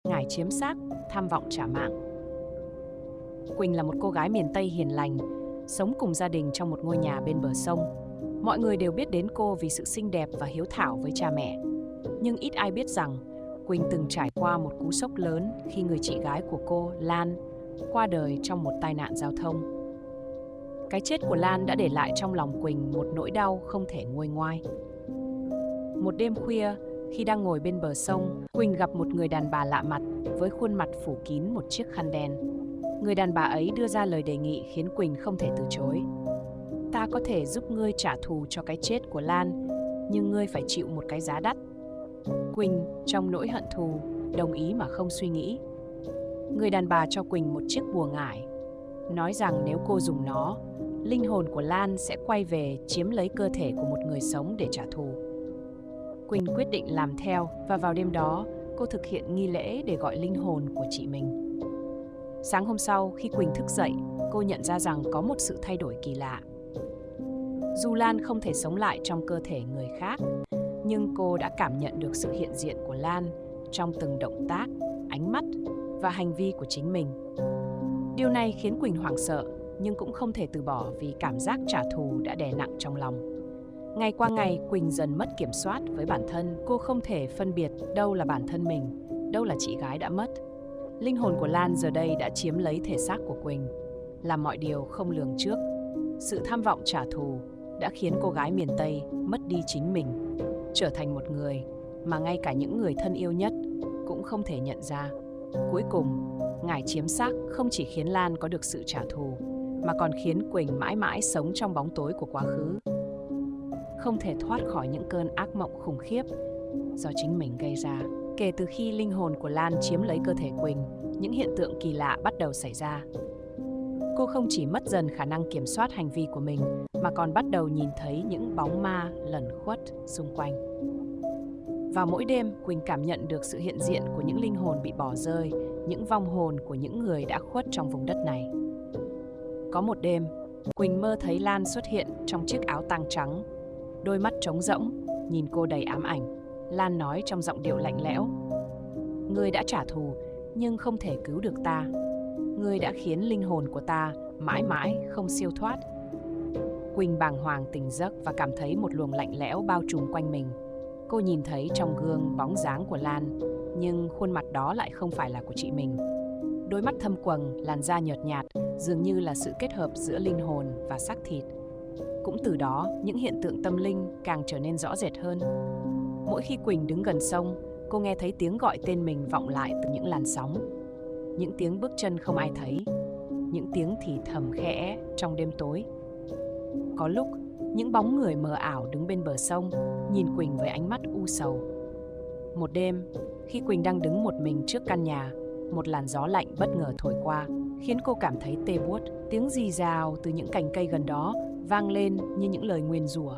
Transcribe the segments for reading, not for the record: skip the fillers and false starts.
Ngải chiếm xác, tham vọng trả mạng. Quỳnh là một cô gái miền Tây hiền lành, sống cùng gia đình trong một ngôi nhà bên bờ sông. Mọi người đều biết đến cô vì sự xinh đẹp và hiếu thảo với cha mẹ. Nhưng ít ai biết rằng Quỳnh từng trải qua một cú sốc lớn khi người chị gái của cô, Lan, qua đời trong một tai nạn giao thông. Cái chết của Lan đã để lại trong lòng Quỳnh một nỗi đau không thể nguôi ngoai. Một đêm khuya, khi đang ngồi bên bờ sông, Quỳnh gặp một người đàn bà lạ mặt với khuôn mặt phủ kín một chiếc khăn đen. Người đàn bà ấy đưa ra lời đề nghị khiến Quỳnh không thể từ chối. Ta có thể giúp ngươi trả thù cho cái chết của Lan, nhưng ngươi phải chịu một cái giá đắt. Quỳnh, trong nỗi hận thù, đồng ý mà không suy nghĩ. Người đàn bà cho Quỳnh một chiếc bùa ngải, nói rằng nếu cô dùng nó, linh hồn của Lan sẽ quay về chiếm lấy cơ thể của một người sống để trả thù. Quỳnh quyết định làm theo và vào đêm đó, cô thực hiện nghi lễ để gọi linh hồn của chị mình. Sáng hôm sau, khi Quỳnh thức dậy, cô nhận ra rằng có một sự thay đổi kỳ lạ. Dù Lan không thể sống lại trong cơ thể người khác, nhưng cô đã cảm nhận được sự hiện diện của Lan trong từng động tác, ánh mắt và hành vi của chính mình. Điều này khiến Quỳnh hoảng sợ, nhưng cũng không thể từ bỏ vì cảm giác trả thù đã đè nặng trong lòng. Ngày qua ngày, Quỳnh dần mất kiểm soát với bản thân. Cô không thể phân biệt đâu là bản thân mình, đâu là chị gái đã mất. Linh hồn của Lan giờ đây đã chiếm lấy thể xác của Quỳnh, làm mọi điều không lường trước. Sự tham vọng trả thù đã khiến cô gái miền Tây mất đi chính mình, trở thành một người mà ngay cả những người thân yêu nhất cũng không thể nhận ra. Cuối cùng, ngải chiếm xác không chỉ khiến Lan có được sự trả thù, mà còn khiến Quỳnh mãi mãi sống trong bóng tối của quá khứ, không thể thoát khỏi những cơn ác mộng khủng khiếp do chính mình gây ra. Kể từ khi linh hồn của Lan chiếm lấy cơ thể Quỳnh, những hiện tượng kỳ lạ bắt đầu xảy ra. Cô không chỉ mất dần khả năng kiểm soát hành vi của mình, mà còn bắt đầu nhìn thấy những bóng ma lẩn khuất xung quanh. Vào mỗi đêm, Quỳnh cảm nhận được sự hiện diện của những linh hồn bị bỏ rơi, những vong hồn của những người đã khuất trong vùng đất này. Có một đêm, Quỳnh mơ thấy Lan xuất hiện trong chiếc áo tang trắng, đôi mắt trống rỗng, nhìn cô đầy ám ảnh. Lan nói trong giọng điệu lạnh lẽo: "Ngươi đã trả thù, nhưng không thể cứu được ta. Ngươi đã khiến linh hồn của ta mãi mãi không siêu thoát." Quỳnh bàng hoàng tỉnh giấc và cảm thấy một luồng lạnh lẽo bao trùm quanh mình. Cô nhìn thấy trong gương bóng dáng của Lan, nhưng khuôn mặt đó lại không phải là của chị mình. Đôi mắt thâm quầng, làn da nhợt nhạt, dường như là sự kết hợp giữa linh hồn và xác thịt. Cũng từ đó, những hiện tượng tâm linh càng trở nên rõ rệt hơn. Mỗi khi Quỳnh đứng gần sông, cô nghe thấy tiếng gọi tên mình vọng lại từ những làn sóng. Những tiếng bước chân không ai thấy, những tiếng thì thầm khẽ trong đêm tối. Có lúc, những bóng người mờ ảo đứng bên bờ sông, nhìn Quỳnh với ánh mắt u sầu. Một đêm, khi Quỳnh đang đứng một mình trước căn nhà, một làn gió lạnh bất ngờ thổi qua, khiến cô cảm thấy tê buốt. Tiếng rì rào từ những cành cây gần đó vang lên như những lời nguyền rủa.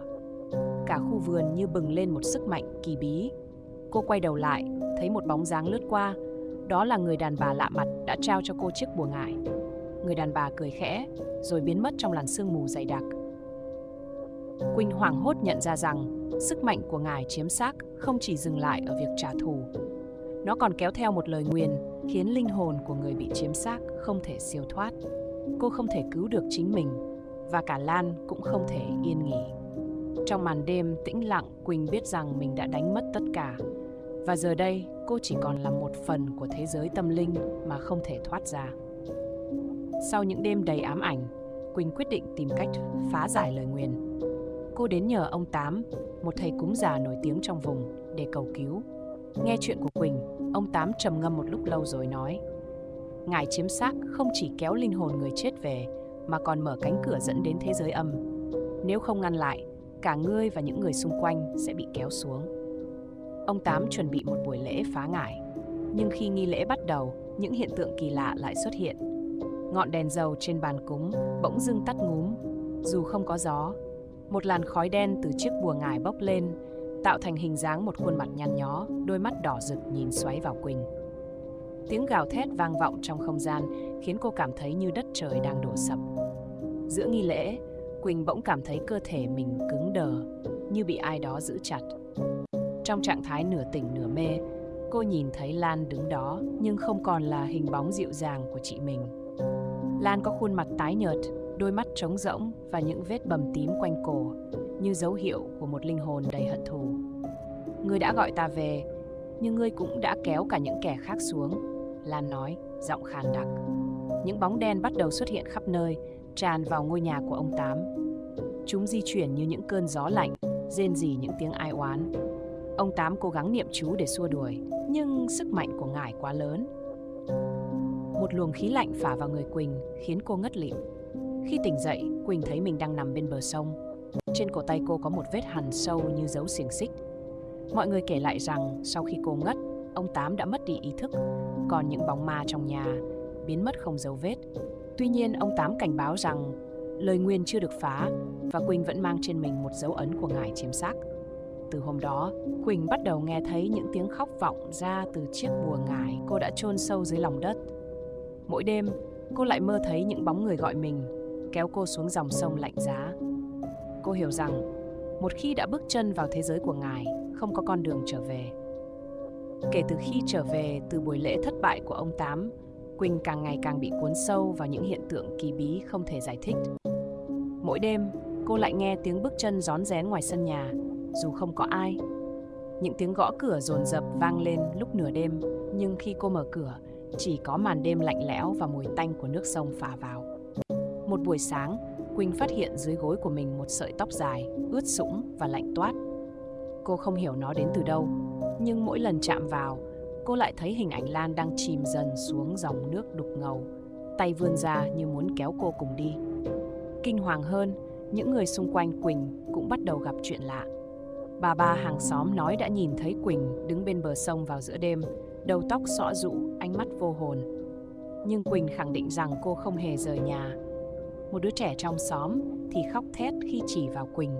Cả khu vườn như bừng lên một sức mạnh kỳ bí. Cô quay đầu lại, thấy một bóng dáng lướt qua. Đó là người đàn bà lạ mặt đã trao cho cô chiếc bùa ngải. Người đàn bà cười khẽ, rồi biến mất trong làn sương mù dày đặc. Quỳnh hoảng hốt nhận ra rằng sức mạnh của ngải chiếm xác không chỉ dừng lại ở việc trả thù. Nó còn kéo theo một lời nguyền khiến linh hồn của người bị chiếm xác không thể siêu thoát. Cô không thể cứu được chính mình, và cả Lan cũng không thể yên nghỉ. Trong màn đêm tĩnh lặng, Quỳnh biết rằng mình đã đánh mất tất cả. Và giờ đây, cô chỉ còn là một phần của thế giới tâm linh mà không thể thoát ra. Sau những đêm đầy ám ảnh, Quỳnh quyết định tìm cách phá giải lời nguyền. Cô đến nhờ ông Tám, một thầy cúng già nổi tiếng trong vùng, để cầu cứu. Nghe chuyện của Quỳnh, ông Tám trầm ngâm một lúc lâu rồi nói: "Ngải chiếm xác không chỉ kéo linh hồn người chết về, mà còn mở cánh cửa dẫn đến thế giới âm. Nếu không ngăn lại, cả ngươi và những người xung quanh sẽ bị kéo xuống." Ông Tám chuẩn bị một buổi lễ phá ngải. Nhưng khi nghi lễ bắt đầu, những hiện tượng kỳ lạ lại xuất hiện. Ngọn đèn dầu trên bàn cúng bỗng dưng tắt ngúm, dù không có gió. Một làn khói đen từ chiếc bùa ngải bốc lên, tạo thành hình dáng một khuôn mặt nhăn nhó, đôi mắt đỏ rực nhìn xoáy vào Quỳnh. Tiếng gào thét vang vọng trong không gian, khiến cô cảm thấy như đất trời đang đổ sập. Giữa nghi lễ, Quỳnh bỗng cảm thấy cơ thể mình cứng đờ, như bị ai đó giữ chặt. Trong trạng thái nửa tỉnh nửa mê, Cô nhìn thấy Lan đứng đó, nhưng không còn là hình bóng dịu dàng của chị mình. Lan có khuôn mặt tái nhợt, đôi mắt trống rỗng và những vết bầm tím quanh cổ, như dấu hiệu của một linh hồn đầy hận thù. Ngươi đã gọi ta về, nhưng ngươi cũng đã kéo cả những kẻ khác xuống, Lan nói, giọng khàn đặc. Những bóng đen bắt đầu xuất hiện khắp nơi, tràn vào ngôi nhà của ông Tám. Chúng di chuyển như những cơn gió lạnh, rên rỉ những tiếng ai oán. Ông Tám cố gắng niệm chú để xua đuổi, nhưng sức mạnh của ngải quá lớn. Một luồng khí lạnh phả vào người Quỳnh, khiến cô ngất lịm. Khi tỉnh dậy, Quỳnh thấy mình đang nằm bên bờ sông. Trên cổ tay cô có một vết hằn sâu như dấu xiềng xích. Mọi người kể lại rằng sau khi cô ngất, ông Tám đã mất đi ý thức, còn những bóng ma trong nhà biến mất không dấu vết. Tuy nhiên, ông Tám cảnh báo rằng lời nguyền chưa được phá và Quỳnh vẫn mang trên mình một dấu ấn của ngải chiếm xác. Từ hôm đó, Quỳnh bắt đầu nghe thấy những tiếng khóc vọng ra từ chiếc bùa ngải cô đã chôn sâu dưới lòng đất. Mỗi đêm, cô lại mơ thấy những bóng người gọi mình, kéo cô xuống dòng sông lạnh giá. Cô hiểu rằng, một khi đã bước chân vào thế giới của ngải, không có con đường trở về. Kể từ khi trở về từ buổi lễ thất bại của ông Tám, Quỳnh càng ngày càng bị cuốn sâu vào những hiện tượng kỳ bí không thể giải thích. Mỗi đêm, cô lại nghe tiếng bước chân rón rén ngoài sân nhà, dù không có ai. Những tiếng gõ cửa dồn dập vang lên lúc nửa đêm, nhưng khi cô mở cửa, chỉ có màn đêm lạnh lẽo và mùi tanh của nước sông phả vào. Một buổi sáng, Quỳnh phát hiện dưới gối của mình một sợi tóc dài, ướt sũng và lạnh toát. Cô không hiểu nó đến từ đâu, nhưng mỗi lần chạm vào, cô lại thấy hình ảnh Lan đang chìm dần xuống dòng nước đục ngầu, tay vươn ra như muốn kéo cô cùng đi. Kinh hoàng hơn, những người xung quanh Quỳnh cũng bắt đầu gặp chuyện lạ. Bà ba hàng xóm nói đã nhìn thấy Quỳnh đứng bên bờ sông vào giữa đêm, đầu tóc xõa rũ, ánh mắt vô hồn. Nhưng Quỳnh khẳng định rằng cô không hề rời nhà. Một đứa trẻ trong xóm thì khóc thét khi chỉ vào Quỳnh,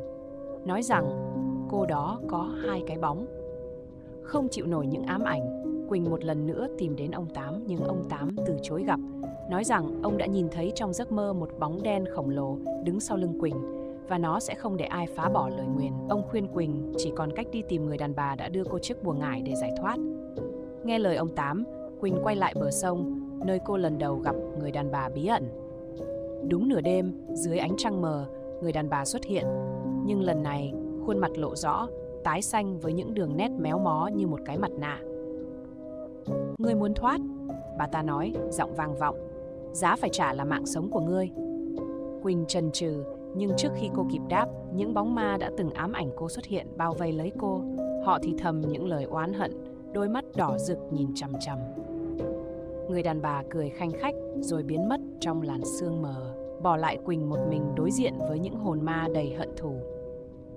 nói rằng cô đó có hai cái bóng. Không chịu nổi những ám ảnh, Quỳnh một lần nữa tìm đến ông Tám, nhưng ông Tám từ chối gặp, nói rằng ông đã nhìn thấy trong giấc mơ một bóng đen khổng lồ đứng sau lưng Quỳnh và nó sẽ không để ai phá bỏ lời nguyền. Ông khuyên Quỳnh chỉ còn cách đi tìm người đàn bà đã đưa cô chiếc bùa ngải để giải thoát. Nghe lời ông Tám, Quỳnh quay lại bờ sông, nơi cô lần đầu gặp người đàn bà bí ẩn. Đúng nửa đêm, dưới ánh trăng mờ, người đàn bà xuất hiện, nhưng lần này khuôn mặt lộ rõ, tái xanh với những đường nét méo mó như một cái mặt nạ. Ngươi muốn thoát, bà ta nói, giọng vang vọng. Giá phải trả là mạng sống của ngươi. Quỳnh chần chừ, nhưng trước khi cô kịp đáp, những bóng ma đã từng ám ảnh cô xuất hiện bao vây lấy cô. Họ thì thầm những lời oán hận, đôi mắt đỏ rực nhìn chằm chằm. Người đàn bà cười khanh khách rồi biến mất trong làn sương mờ, bỏ lại Quỳnh một mình đối diện với những hồn ma đầy hận thù.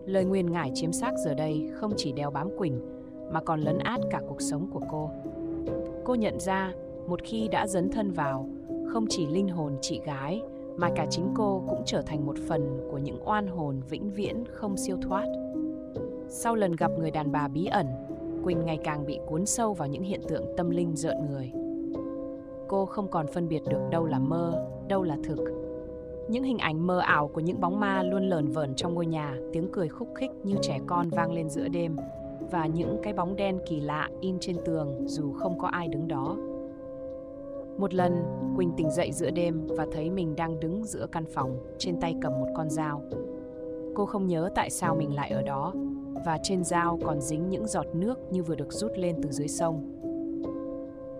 Lời nguyền ngải chiếm xác giờ đây không chỉ đeo bám Quỳnh, mà còn lấn át cả cuộc sống của cô. Cô nhận ra, một khi đã dấn thân vào, không chỉ linh hồn chị gái, mà cả chính cô cũng trở thành một phần của những oan hồn vĩnh viễn không siêu thoát. Sau lần gặp người đàn bà bí ẩn, Quỳnh ngày càng bị cuốn sâu vào những hiện tượng tâm linh rợn người. Cô không còn phân biệt được đâu là mơ, đâu là thực. Những hình ảnh mơ ảo của những bóng ma luôn lởn vởn trong ngôi nhà, tiếng cười khúc khích như trẻ con vang lên giữa đêm, và những cái bóng đen kỳ lạ in trên tường dù không có ai đứng đó. Một lần, Quỳnh tỉnh dậy giữa đêm và thấy mình đang đứng giữa căn phòng, trên tay cầm một con dao. Cô không nhớ tại sao mình lại ở đó, và trên dao còn dính những giọt nước như vừa được rút lên từ dưới sông.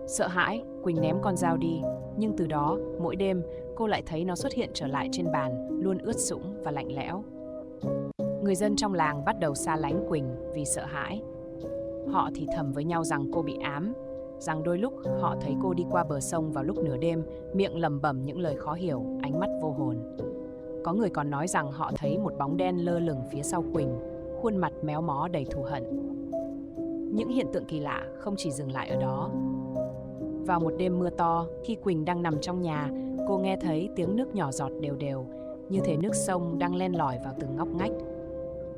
Sợ hãi, Quỳnh ném con dao đi, nhưng từ đó, mỗi đêm, cô lại thấy nó xuất hiện trở lại trên bàn, luôn ướt sũng và lạnh lẽo. Người dân trong làng bắt đầu xa lánh Quỳnh vì sợ hãi. Họ thì thầm với nhau rằng cô bị ám, rằng đôi lúc họ thấy cô đi qua bờ sông vào lúc nửa đêm, miệng lẩm bẩm những lời khó hiểu, ánh mắt vô hồn. Có người còn nói rằng họ thấy một bóng đen lơ lửng phía sau Quỳnh, khuôn mặt méo mó đầy thù hận. Những hiện tượng kỳ lạ không chỉ dừng lại ở đó. Vào một đêm mưa to, khi Quỳnh đang nằm trong nhà, cô nghe thấy tiếng nước nhỏ giọt đều đều, như thể nước sông đang len lỏi vào từng ngóc ngách.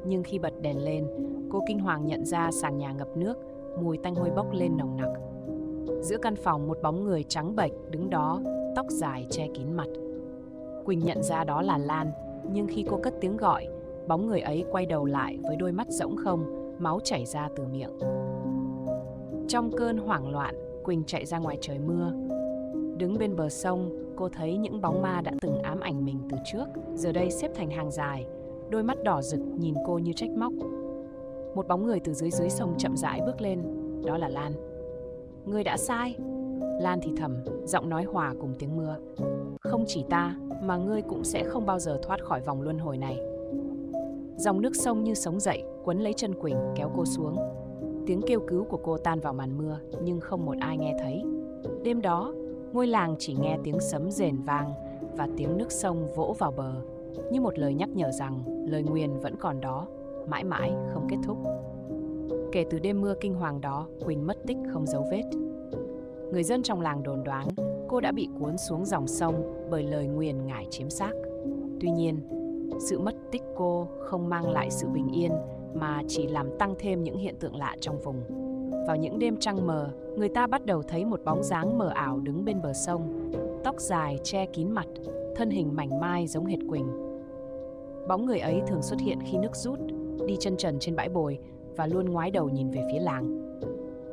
Nhưng khi bật đèn lên, cô kinh hoàng nhận ra sàn nhà ngập nước, mùi tanh hôi bốc lên nồng nặc. Giữa căn phòng, một bóng người trắng bệch đứng đó, tóc dài che kín mặt. Quỳnh nhận ra đó là Lan, nhưng khi cô cất tiếng gọi, bóng người ấy quay đầu lại với đôi mắt rỗng không, máu chảy ra từ miệng. Trong cơn hoảng loạn, Quỳnh chạy ra ngoài trời mưa. Đứng bên bờ sông, cô thấy những bóng ma đã từng ám ảnh mình từ trước, giờ đây xếp thành hàng dài, đôi mắt đỏ rực nhìn cô như trách móc. Một bóng người từ dưới sông chậm rãi bước lên, đó là Lan. Ngươi đã sai, Lan thì thầm, giọng nói hòa cùng tiếng mưa. Không chỉ ta, mà ngươi cũng sẽ không bao giờ thoát khỏi vòng luân hồi này. Dòng nước sông như sống dậy, quấn lấy chân Quỳnh, kéo cô xuống. Tiếng kêu cứu của cô tan vào màn mưa, nhưng không một ai nghe thấy. Đêm đó, ngôi làng chỉ nghe tiếng sấm rền vang và tiếng nước sông vỗ vào bờ, như một lời nhắc nhở rằng lời nguyền vẫn còn đó, mãi mãi không kết thúc. Kể từ đêm mưa kinh hoàng đó, Quỳnh mất tích không dấu vết. Người dân trong làng đồn đoán cô đã bị cuốn xuống dòng sông bởi lời nguyền ngải chiếm xác. Tuy nhiên, sự mất tích cô không mang lại sự bình yên mà chỉ làm tăng thêm những hiện tượng lạ trong vùng. Vào những đêm trăng mờ, người ta bắt đầu thấy một bóng dáng mờ ảo đứng bên bờ sông, tóc dài che kín mặt, thân hình mảnh mai giống hệt Quỳnh. Bóng người ấy thường xuất hiện khi nước rút, đi chân trần trên bãi bồi và luôn ngoái đầu nhìn về phía làng.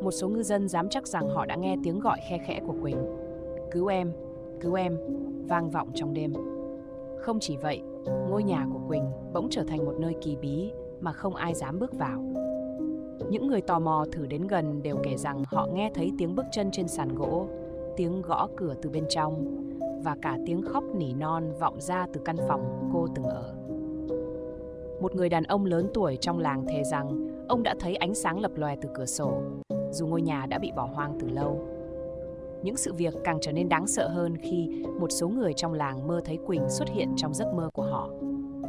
Một số ngư dân dám chắc rằng họ đã nghe tiếng gọi khe khẽ của Quỳnh. Cứu em, vang vọng trong đêm. Không chỉ vậy, ngôi nhà của Quỳnh bỗng trở thành một nơi kỳ bí mà không ai dám bước vào. Những người tò mò thử đến gần đều kể rằng họ nghe thấy tiếng bước chân trên sàn gỗ, tiếng gõ cửa từ bên trong và cả tiếng khóc nỉ non vọng ra từ căn phòng cô từng ở. Một người đàn ông lớn tuổi trong làng thề rằng ông đã thấy ánh sáng lập lòe từ cửa sổ, dù ngôi nhà đã bị bỏ hoang từ lâu. Những sự việc càng trở nên đáng sợ hơn khi một số người trong làng mơ thấy Quỳnh xuất hiện trong giấc mơ của họ.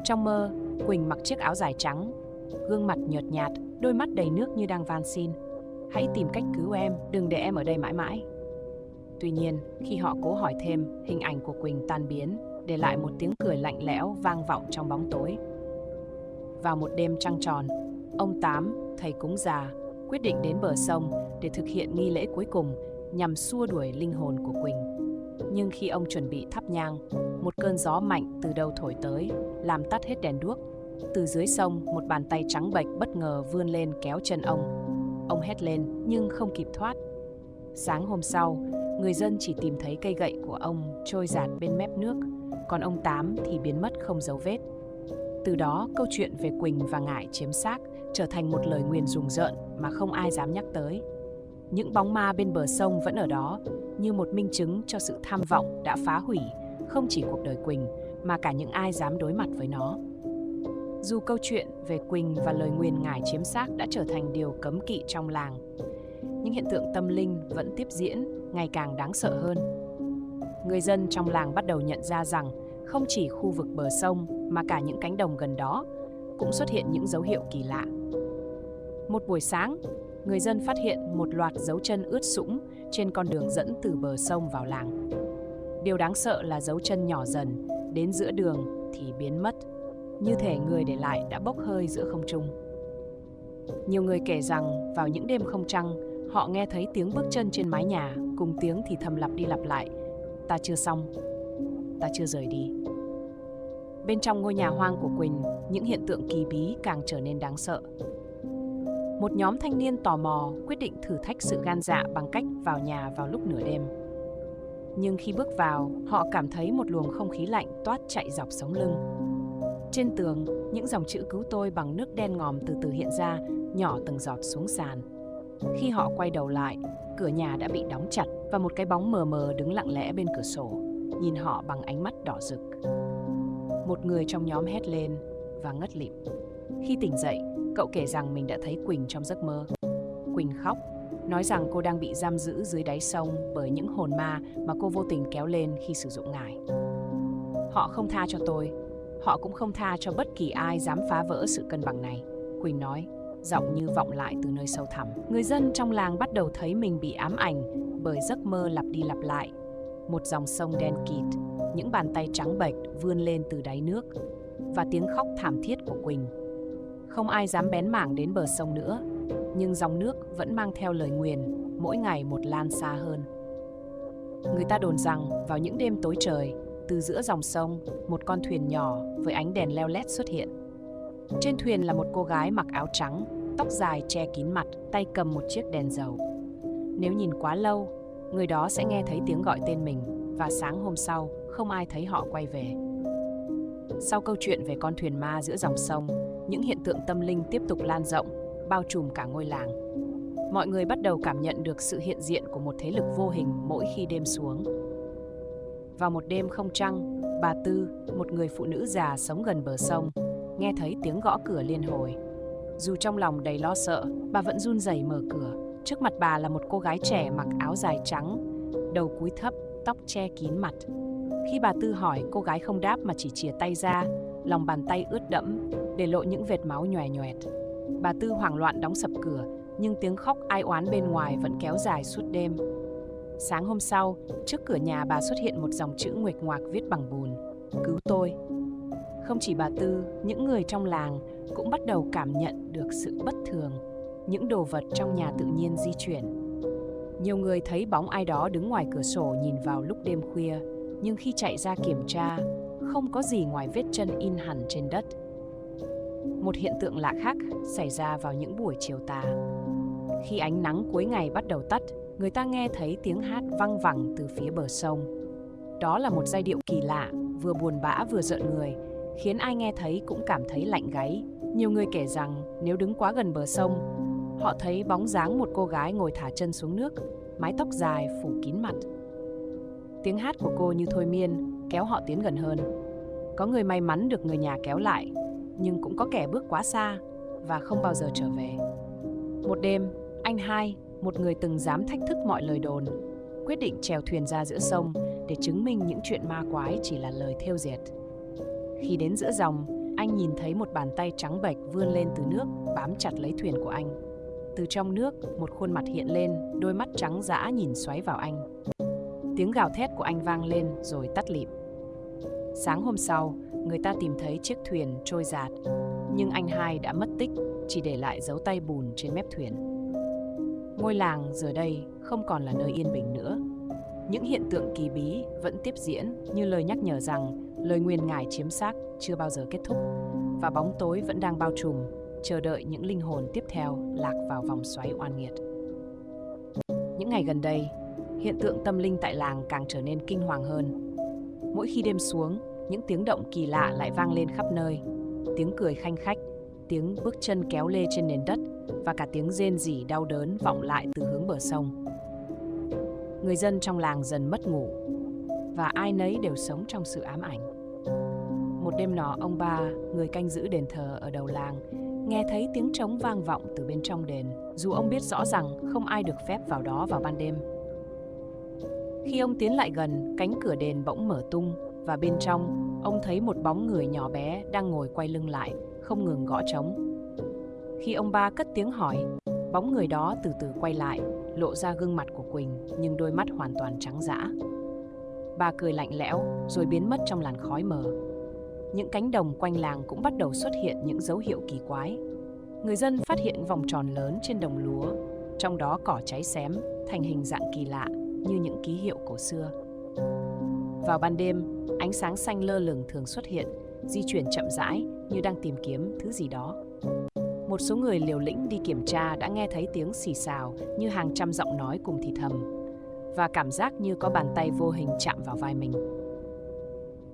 Trong mơ, Quỳnh mặc chiếc áo dài trắng, gương mặt nhợt nhạt, đôi mắt đầy nước như đang van xin. Hãy tìm cách cứu em, đừng để em ở đây mãi mãi. Tuy nhiên, khi họ cố hỏi thêm, hình ảnh của Quỳnh tan biến, để lại một tiếng cười lạnh lẽo vang vọng trong bóng tối. Vào một đêm trăng tròn, ông Tám, thầy cúng già, quyết định đến bờ sông để thực hiện nghi lễ cuối cùng nhằm xua đuổi linh hồn của Quỳnh. Nhưng khi ông chuẩn bị thắp nhang, một cơn gió mạnh từ đâu thổi tới, làm tắt hết đèn đuốc. Từ dưới sông, một bàn tay trắng bệch bất ngờ vươn lên kéo chân ông. Ông hét lên nhưng không kịp thoát. Sáng hôm sau, người dân chỉ tìm thấy cây gậy của ông trôi dạt bên mép nước, còn ông Tám thì biến mất không dấu vết. Từ đó, câu chuyện về Quỳnh và Ngải chiếm xác trở thành một lời nguyền rùng rợn mà không ai dám nhắc tới. Những bóng ma bên bờ sông vẫn ở đó, như một minh chứng cho sự tham vọng đã phá hủy không chỉ cuộc đời Quỳnh, mà cả những ai dám đối mặt với nó. Dù câu chuyện về Quỳnh và lời nguyền ngải chiếm xác đã trở thành điều cấm kỵ trong làng, những hiện tượng tâm linh vẫn tiếp diễn, ngày càng đáng sợ hơn. Người dân trong làng bắt đầu nhận ra rằng không chỉ khu vực bờ sông mà cả những cánh đồng gần đó cũng xuất hiện những dấu hiệu kỳ lạ. Một buổi sáng, người dân phát hiện một loạt dấu chân ướt sũng trên con đường dẫn từ bờ sông vào làng. Điều đáng sợ là dấu chân nhỏ dần, đến giữa đường thì biến mất, như thể người để lại đã bốc hơi giữa không trung. Nhiều người kể rằng vào những đêm không trăng, họ nghe thấy tiếng bước chân trên mái nhà cùng tiếng thì thầm lặp đi lặp lại: ta chưa xong, ta chưa rời đi. Bên trong ngôi nhà hoang của Quỳnh, những hiện tượng kỳ bí càng trở nên đáng sợ. Một nhóm thanh niên tò mò quyết định thử thách sự gan dạ bằng cách vào nhà vào lúc nửa đêm. Nhưng khi bước vào, họ cảm thấy một luồng không khí lạnh toát chạy dọc sống lưng. Trên tường, những dòng chữ cứu tôi bằng nước đen ngòm từ từ hiện ra, nhỏ từng giọt xuống sàn. Khi họ quay đầu lại, cửa nhà đã bị đóng chặt và một cái bóng mờ mờ đứng lặng lẽ bên cửa sổ, nhìn họ bằng ánh mắt đỏ rực. Một người trong nhóm hét lên và ngất lịm. Khi tỉnh dậy, cậu kể rằng mình đã thấy Quỳnh trong giấc mơ. Quỳnh khóc, nói rằng cô đang bị giam giữ dưới đáy sông bởi những hồn ma mà cô vô tình kéo lên khi sử dụng ngải. Họ không tha cho tôi, họ cũng không tha cho bất kỳ ai dám phá vỡ sự cân bằng này, Quỳnh nói, giọng như vọng lại từ nơi sâu thẳm. Người dân trong làng bắt đầu thấy mình bị ám ảnh bởi giấc mơ lặp đi lặp lại. Một dòng sông đen kịt, những bàn tay trắng bệch vươn lên từ đáy nước và tiếng khóc thảm thiết của Quỳnh. Không ai dám bén mảng đến bờ sông nữa, nhưng dòng nước vẫn mang theo lời nguyền, mỗi ngày một lan xa hơn. Người ta đồn rằng vào những đêm tối trời, từ giữa dòng sông, một con thuyền nhỏ với ánh đèn leo lét xuất hiện. Trên thuyền là một cô gái mặc áo trắng, tóc dài che kín mặt, tay cầm một chiếc đèn dầu. Nếu nhìn quá lâu, người đó sẽ nghe thấy tiếng gọi tên mình và sáng hôm sau không ai thấy họ quay về. Sau câu chuyện về con thuyền ma giữa dòng sông, những hiện tượng tâm linh tiếp tục lan rộng, bao trùm cả ngôi làng. Mọi người bắt đầu cảm nhận được sự hiện diện của một thế lực vô hình mỗi khi đêm xuống. Vào một đêm không trăng, bà Tư, một người phụ nữ già sống gần bờ sông, nghe thấy tiếng gõ cửa liên hồi. Dù trong lòng đầy lo sợ, bà vẫn run rẩy mở cửa. Trước mặt bà là một cô gái trẻ mặc áo dài trắng, đầu cúi thấp, tóc che kín mặt. Khi bà Tư hỏi, cô gái không đáp mà chỉ chìa tay ra, lòng bàn tay ướt đẫm, để lộ những vệt máu nhòe nhoẹt. Bà Tư hoảng loạn đóng sập cửa, nhưng tiếng khóc ai oán bên ngoài vẫn kéo dài suốt đêm. Sáng hôm sau, trước cửa nhà bà xuất hiện một dòng chữ nguệch ngoạc viết bằng bùn: "Cứu tôi." Không chỉ bà Tư, những người trong làng cũng bắt đầu cảm nhận được sự bất thường. Những đồ vật trong nhà tự nhiên di chuyển. Nhiều người thấy bóng ai đó đứng ngoài cửa sổ nhìn vào lúc đêm khuya, nhưng khi chạy ra kiểm tra, không có gì ngoài vết chân in hẳn trên đất. Một hiện tượng lạ khác xảy ra vào những buổi chiều tà. Khi ánh nắng cuối ngày bắt đầu tắt, người ta nghe thấy tiếng hát văng vẳng từ phía bờ sông. Đó là một giai điệu kỳ lạ, vừa buồn bã vừa rợn người, khiến ai nghe thấy cũng cảm thấy lạnh gáy. Nhiều người kể rằng nếu đứng quá gần bờ sông, họ thấy bóng dáng một cô gái ngồi thả chân xuống nước, mái tóc dài phủ kín mặt. Tiếng hát của cô như thôi miên, kéo họ tiến gần hơn. Có người may mắn được người nhà kéo lại, nhưng cũng có kẻ bước quá xa và không bao giờ trở về. Một đêm, anh Hai, một người từng dám thách thức mọi lời đồn, quyết định chèo thuyền ra giữa sông để chứng minh những chuyện ma quái chỉ là lời thêu dệt. Khi đến giữa dòng, anh nhìn thấy một bàn tay trắng bệch vươn lên từ nước, bám chặt lấy thuyền của anh. Từ trong nước, một khuôn mặt hiện lên, đôi mắt trắng dã nhìn xoáy vào anh. Tiếng gào thét của anh vang lên rồi tắt lịm. Sáng hôm sau, người ta tìm thấy chiếc thuyền trôi dạt, nhưng anh Hai đã mất tích, chỉ để lại dấu tay bùn trên mép thuyền. Ngôi làng giờ đây không còn là nơi yên bình nữa. Những hiện tượng kỳ bí vẫn tiếp diễn, như lời nhắc nhở rằng lời nguyền ngải chiếm xác chưa bao giờ kết thúc, và bóng tối vẫn đang bao trùm, chờ đợi những linh hồn tiếp theo lạc vào vòng xoáy oan nghiệt. Những ngày gần đây, hiện tượng tâm linh tại làng càng trở nên kinh hoàng hơn. Mỗi khi đêm xuống, những tiếng động kỳ lạ lại vang lên khắp nơi. Tiếng cười khanh khách, tiếng bước chân kéo lê trên nền đất và cả tiếng rên rỉ đau đớn vọng lại từ hướng bờ sông. Người dân trong làng dần mất ngủ và ai nấy đều sống trong sự ám ảnh. Một đêm nọ, ông Ba, người canh giữ đền thờ ở đầu làng, nghe thấy tiếng trống vang vọng từ bên trong đền, dù ông biết rõ rằng không ai được phép vào đó vào ban đêm. Khi ông tiến lại gần, cánh cửa đền bỗng mở tung và bên trong, ông thấy một bóng người nhỏ bé đang ngồi quay lưng lại, không ngừng gõ trống. Khi ông Ba cất tiếng hỏi, bóng người đó từ từ quay lại, lộ ra gương mặt của Quỳnh nhưng đôi mắt hoàn toàn trắng dã. Bà cười lạnh lẽo rồi biến mất trong làn khói mờ. Những cánh đồng quanh làng cũng bắt đầu xuất hiện những dấu hiệu kỳ quái. Người dân phát hiện vòng tròn lớn trên đồng lúa, trong đó cỏ cháy xém thành hình dạng kỳ lạ như những ký hiệu cổ xưa. Vào ban đêm, ánh sáng xanh lơ lửng thường xuất hiện, di chuyển chậm rãi như đang tìm kiếm thứ gì đó. Một số người liều lĩnh đi kiểm tra đã nghe thấy tiếng xì xào như hàng trăm giọng nói cùng thì thầm, và cảm giác như có bàn tay vô hình chạm vào vai mình.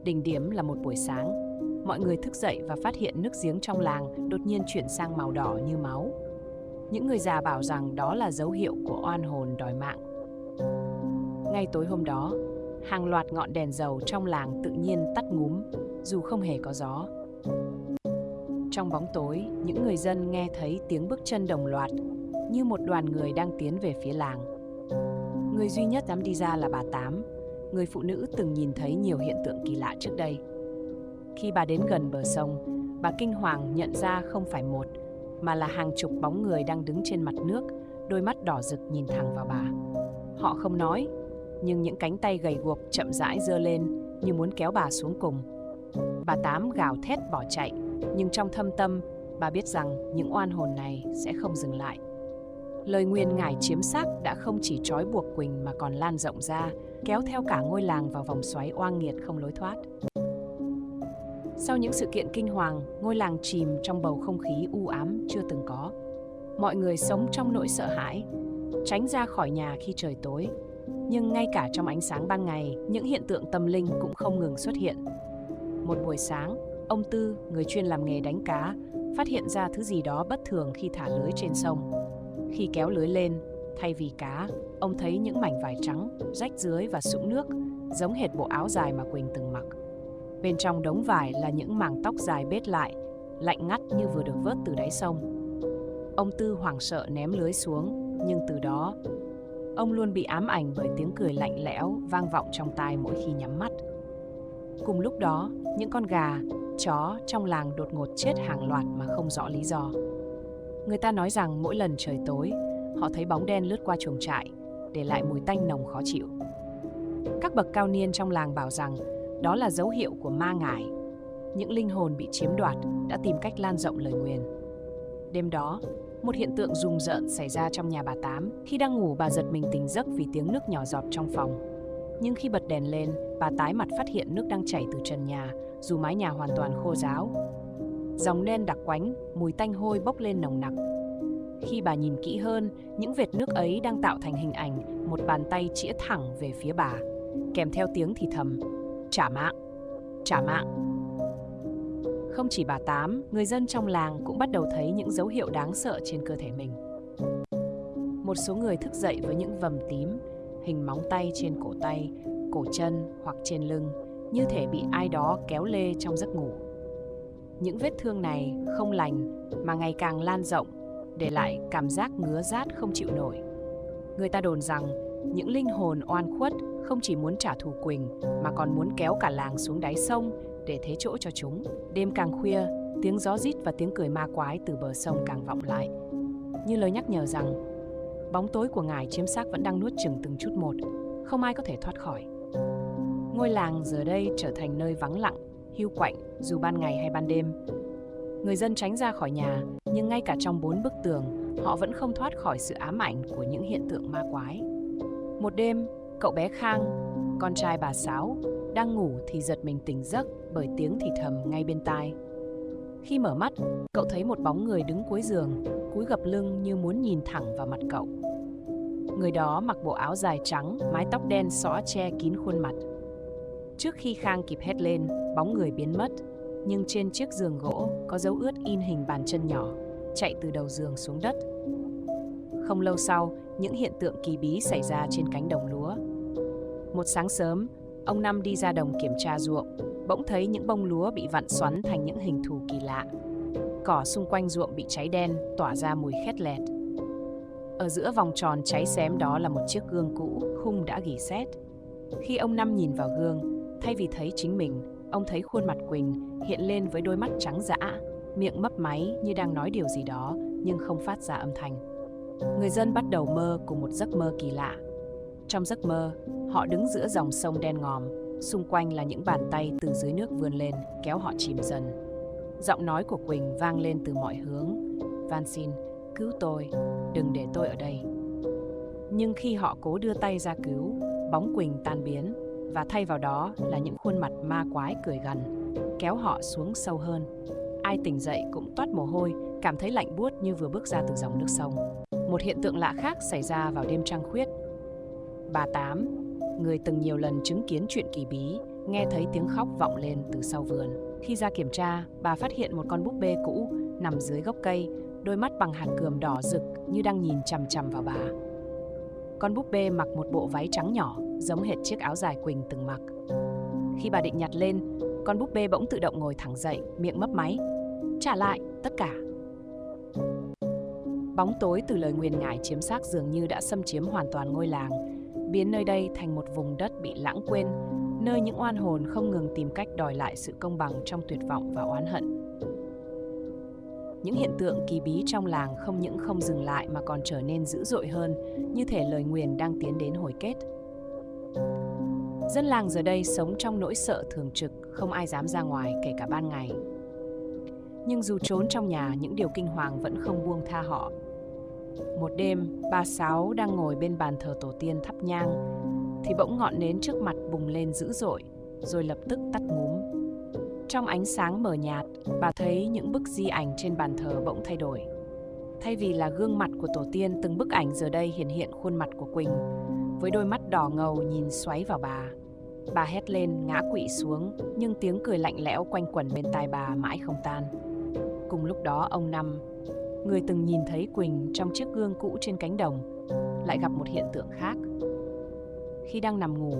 Đỉnh điểm là một buổi sáng, mọi người thức dậy và phát hiện nước giếng trong làng đột nhiên chuyển sang màu đỏ như máu. Những người già bảo rằng đó là dấu hiệu của oan hồn đòi mạng. Ngay tối hôm đó, hàng loạt ngọn đèn dầu trong làng tự nhiên tắt ngúm, dù không hề có gió. Trong bóng tối, những người dân nghe thấy tiếng bước chân đồng loạt, như một đoàn người đang tiến về phía làng. Người duy nhất dám đi ra là bà Tám, người phụ nữ từng nhìn thấy nhiều hiện tượng kỳ lạ trước đây. Khi bà đến gần bờ sông, bà kinh hoàng nhận ra không phải một, mà là hàng chục bóng người đang đứng trên mặt nước, đôi mắt đỏ rực nhìn thẳng vào bà. Họ không nói, nhưng những cánh tay gầy guộc chậm rãi giơ lên như muốn kéo bà xuống cùng. Bà Tám gào thét bỏ chạy, nhưng trong thâm tâm, bà biết rằng những oan hồn này sẽ không dừng lại. Lời nguyền ngải chiếm xác đã không chỉ trói buộc Quỳnh mà còn lan rộng ra, kéo theo cả ngôi làng vào vòng xoáy oan nghiệt không lối thoát. Sau những sự kiện kinh hoàng, ngôi làng chìm trong bầu không khí u ám chưa từng có. Mọi người sống trong nỗi sợ hãi, tránh ra khỏi nhà khi trời tối. Nhưng ngay cả trong ánh sáng ban ngày, những hiện tượng tâm linh cũng không ngừng xuất hiện. Một buổi sáng, ông Tư, người chuyên làm nghề đánh cá, phát hiện ra thứ gì đó bất thường khi thả lưới trên sông. Khi kéo lưới lên, thay vì cá, ông thấy những mảnh vải trắng, rách rưới và sũng nước, giống hệt bộ áo dài mà Quỳnh từng mặc. Bên trong đống vải là những mảng tóc dài bết lại, lạnh ngắt như vừa được vớt từ đáy sông. Ông Tư hoảng sợ ném lưới xuống, nhưng từ đó, ông luôn bị ám ảnh bởi tiếng cười lạnh lẽo vang vọng trong tai mỗi khi nhắm mắt. Cùng lúc đó, những con gà, chó trong làng đột ngột chết hàng loạt mà không rõ lý do. Người ta nói rằng mỗi lần trời tối, họ thấy bóng đen lướt qua chuồng trại, để lại mùi tanh nồng khó chịu. Các bậc cao niên trong làng bảo rằng đó là dấu hiệu của ma ngải. Những linh hồn bị chiếm đoạt đã tìm cách lan rộng lời nguyền. Đêm đó, một hiện tượng rùng rợn xảy ra trong nhà bà Tám. Khi đang ngủ, bà giật mình tỉnh giấc vì tiếng nước nhỏ giọt trong phòng. Nhưng khi bật đèn lên, bà tái mặt phát hiện nước đang chảy từ trần nhà, dù mái nhà hoàn toàn khô ráo. Dòng đen đặc quánh, mùi tanh hôi bốc lên nồng nặc. Khi bà nhìn kỹ hơn, những vệt nước ấy đang tạo thành hình ảnh một bàn tay chĩa thẳng về phía bà, kèm theo tiếng thì thầm: "Trả mạng! Trả mạng!" Không chỉ bà Tám, người dân trong làng cũng bắt đầu thấy những dấu hiệu đáng sợ trên cơ thể mình. Một số người thức dậy với những vầm tím, hình móng tay trên tay, cổ chân hoặc trên lưng, như thể bị ai đó kéo lê trong giấc ngủ. Những vết thương này không lành mà ngày càng lan rộng, để lại cảm giác ngứa rát không chịu nổi. Người ta đồn rằng những linh hồn oan khuất không chỉ muốn trả thù Quỳnh mà còn muốn kéo cả làng xuống đáy sông để thế chỗ cho chúng. Đêm càng khuya, tiếng gió rít và tiếng cười ma quái từ bờ sông càng vọng lại, như lời nhắc nhở rằng bóng tối của ngài chiếm xác vẫn đang nuốt chửng từng chút một, không ai có thể thoát khỏi. Ngôi làng giờ đây trở thành nơi vắng lặng, hiu quạnh dù ban ngày hay ban đêm. Người dân tránh ra khỏi nhà, nhưng ngay cả trong 4 bức tường, họ vẫn không thoát khỏi sự ám ảnh của những hiện tượng ma quái. Một đêm, cậu bé Khang, con trai bà Sáu, đang ngủ thì giật mình tỉnh giấc bởi tiếng thì thầm ngay bên tai. Khi mở mắt, cậu thấy một bóng người đứng cuối giường, cúi gập lưng như muốn nhìn thẳng vào mặt cậu. Người đó mặc bộ áo dài trắng, mái tóc đen xõa che kín khuôn mặt. Trước khi Khang kịp hét lên, bóng người biến mất, nhưng trên chiếc giường gỗ có dấu ướt in hình bàn chân nhỏ, chạy từ đầu giường xuống đất. Không lâu sau, những hiện tượng kỳ bí xảy ra trên cánh đồng lúa. Một sáng sớm, ông Năm đi ra đồng kiểm tra ruộng, bỗng thấy những bông lúa bị vặn xoắn thành những hình thù kỳ lạ. Cỏ xung quanh ruộng bị cháy đen, tỏa ra mùi khét lẹt. Ở giữa vòng tròn cháy xém đó là một chiếc gương cũ, khung đã rỉ sét. Khi ông Năm nhìn vào gương, thay vì thấy chính mình, ông thấy khuôn mặt Quỳnh hiện lên với đôi mắt trắng dã, miệng mấp máy như đang nói điều gì đó nhưng không phát ra âm thanh. Người dân bắt đầu mơ cùng một giấc mơ kỳ lạ. Trong giấc mơ, họ đứng giữa dòng sông đen ngòm, xung quanh là những bàn tay từ dưới nước vươn lên, kéo họ chìm dần. Giọng nói của Quỳnh vang lên từ mọi hướng: "Van xin, cứu tôi, đừng để tôi ở đây." Nhưng khi họ cố đưa tay ra cứu, bóng Quỳnh tan biến, và thay vào đó là những khuôn mặt ma quái cười gằn, kéo họ xuống sâu hơn. Ai tỉnh dậy cũng toát mồ hôi, cảm thấy lạnh buốt như vừa bước ra từ dòng nước sông. Một hiện tượng lạ khác xảy ra vào đêm trăng khuyết. Bà Tám, người từng nhiều lần chứng kiến chuyện kỳ bí, nghe thấy tiếng khóc vọng lên từ sau vườn. Khi ra kiểm tra, bà phát hiện một con búp bê cũ nằm dưới gốc cây, đôi mắt bằng hạt cườm đỏ rực như đang nhìn chằm chằm vào bà. Con búp bê mặc một bộ váy trắng nhỏ, giống hệt chiếc áo dài Quỳnh từng mặc. Khi bà định nhặt lên, con búp bê bỗng tự động ngồi thẳng dậy, miệng mấp máy: "Trả lại, tất cả." Bóng tối từ lời nguyền ngải chiếm xác dường như đã xâm chiếm hoàn toàn ngôi làng, biến nơi đây thành một vùng đất bị lãng quên, nơi những oan hồn không ngừng tìm cách đòi lại sự công bằng trong tuyệt vọng và oán hận. Những hiện tượng kỳ bí trong làng không những không dừng lại mà còn trở nên dữ dội hơn, như thể lời nguyền đang tiến đến hồi kết. Dân làng giờ đây sống trong nỗi sợ thường trực, không ai dám ra ngoài kể cả ban ngày. Nhưng dù trốn trong nhà, những điều kinh hoàng vẫn không buông tha họ. Một đêm, bà Sáu đang ngồi bên bàn thờ tổ tiên thắp nhang, thì bỗng ngọn nến trước mặt bùng lên dữ dội, rồi lập tức tắt ngúm. Trong ánh sáng mờ nhạt, bà thấy những bức di ảnh trên bàn thờ bỗng thay đổi. Thay vì là gương mặt của tổ tiên, từng bức ảnh giờ đây hiện khuôn mặt của Quỳnh, với đôi mắt đỏ ngầu nhìn xoáy vào bà. Bà hét lên, ngã quỵ xuống, nhưng tiếng cười lạnh lẽo quanh quẩn bên tai bà mãi không tan. Cùng lúc đó, ông Năm, người từng nhìn thấy Quỳnh trong chiếc gương cũ trên cánh đồng, lại gặp một hiện tượng khác. Khi đang nằm ngủ,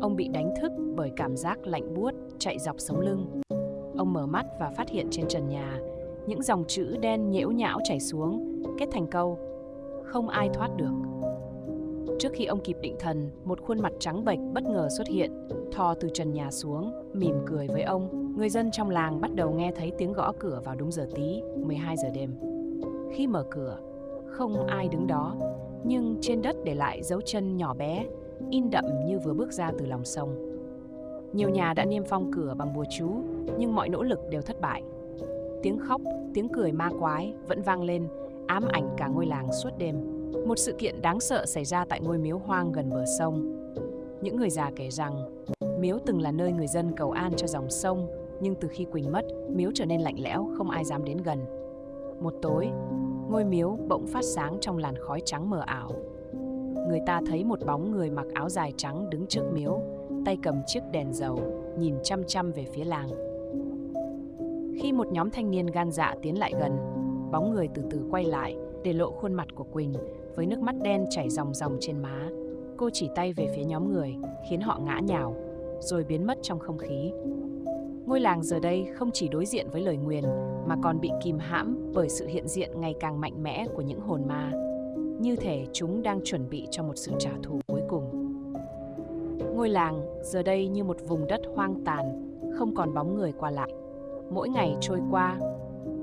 ông bị đánh thức bởi cảm giác lạnh buốt chạy dọc sống lưng. Ông mở mắt và phát hiện trên trần nhà những dòng chữ đen nhễu nhão chảy xuống, kết thành câu: không ai thoát được. Trước khi ông kịp định thần, một khuôn mặt trắng bệch bất ngờ xuất hiện, thò từ trần nhà xuống, mỉm cười với ông. Người dân trong làng bắt đầu nghe thấy tiếng gõ cửa vào đúng giờ tí, 12 giờ đêm. Khi mở cửa, không ai đứng đó, nhưng trên đất để lại dấu chân nhỏ bé, in đậm như vừa bước ra từ lòng sông. Nhiều nhà đã niêm phong cửa bằng bùa chú, nhưng mọi nỗ lực đều thất bại. Tiếng khóc, tiếng cười ma quái vẫn vang lên, ám ảnh cả ngôi làng suốt đêm. Một sự kiện đáng sợ xảy ra tại ngôi miếu hoang gần bờ sông. Những người già kể rằng miếu từng là nơi người dân cầu an cho dòng sông, nhưng từ khi Quỳnh mất, miếu trở nên lạnh lẽo, không ai dám đến gần. Một tối, ngôi miếu bỗng phát sáng trong làn khói trắng mờ ảo. Người ta thấy một bóng người mặc áo dài trắng đứng trước miếu, tay cầm chiếc đèn dầu, nhìn chăm chăm về phía làng. Khi một nhóm thanh niên gan dạ tiến lại gần, bóng người từ từ quay lại, để lộ khuôn mặt của Quỳnh với nước mắt đen chảy ròng ròng trên má. Cô chỉ tay về phía nhóm người, khiến họ ngã nhào, rồi biến mất trong không khí. Ngôi làng giờ đây không chỉ đối diện với lời nguyền, mà còn bị kìm hãm bởi sự hiện diện ngày càng mạnh mẽ của những hồn ma. Như thể chúng đang chuẩn bị cho một sự trả thù cuối cùng. Ngôi làng giờ đây như một vùng đất hoang tàn, không còn bóng người qua lại. Mỗi ngày trôi qua,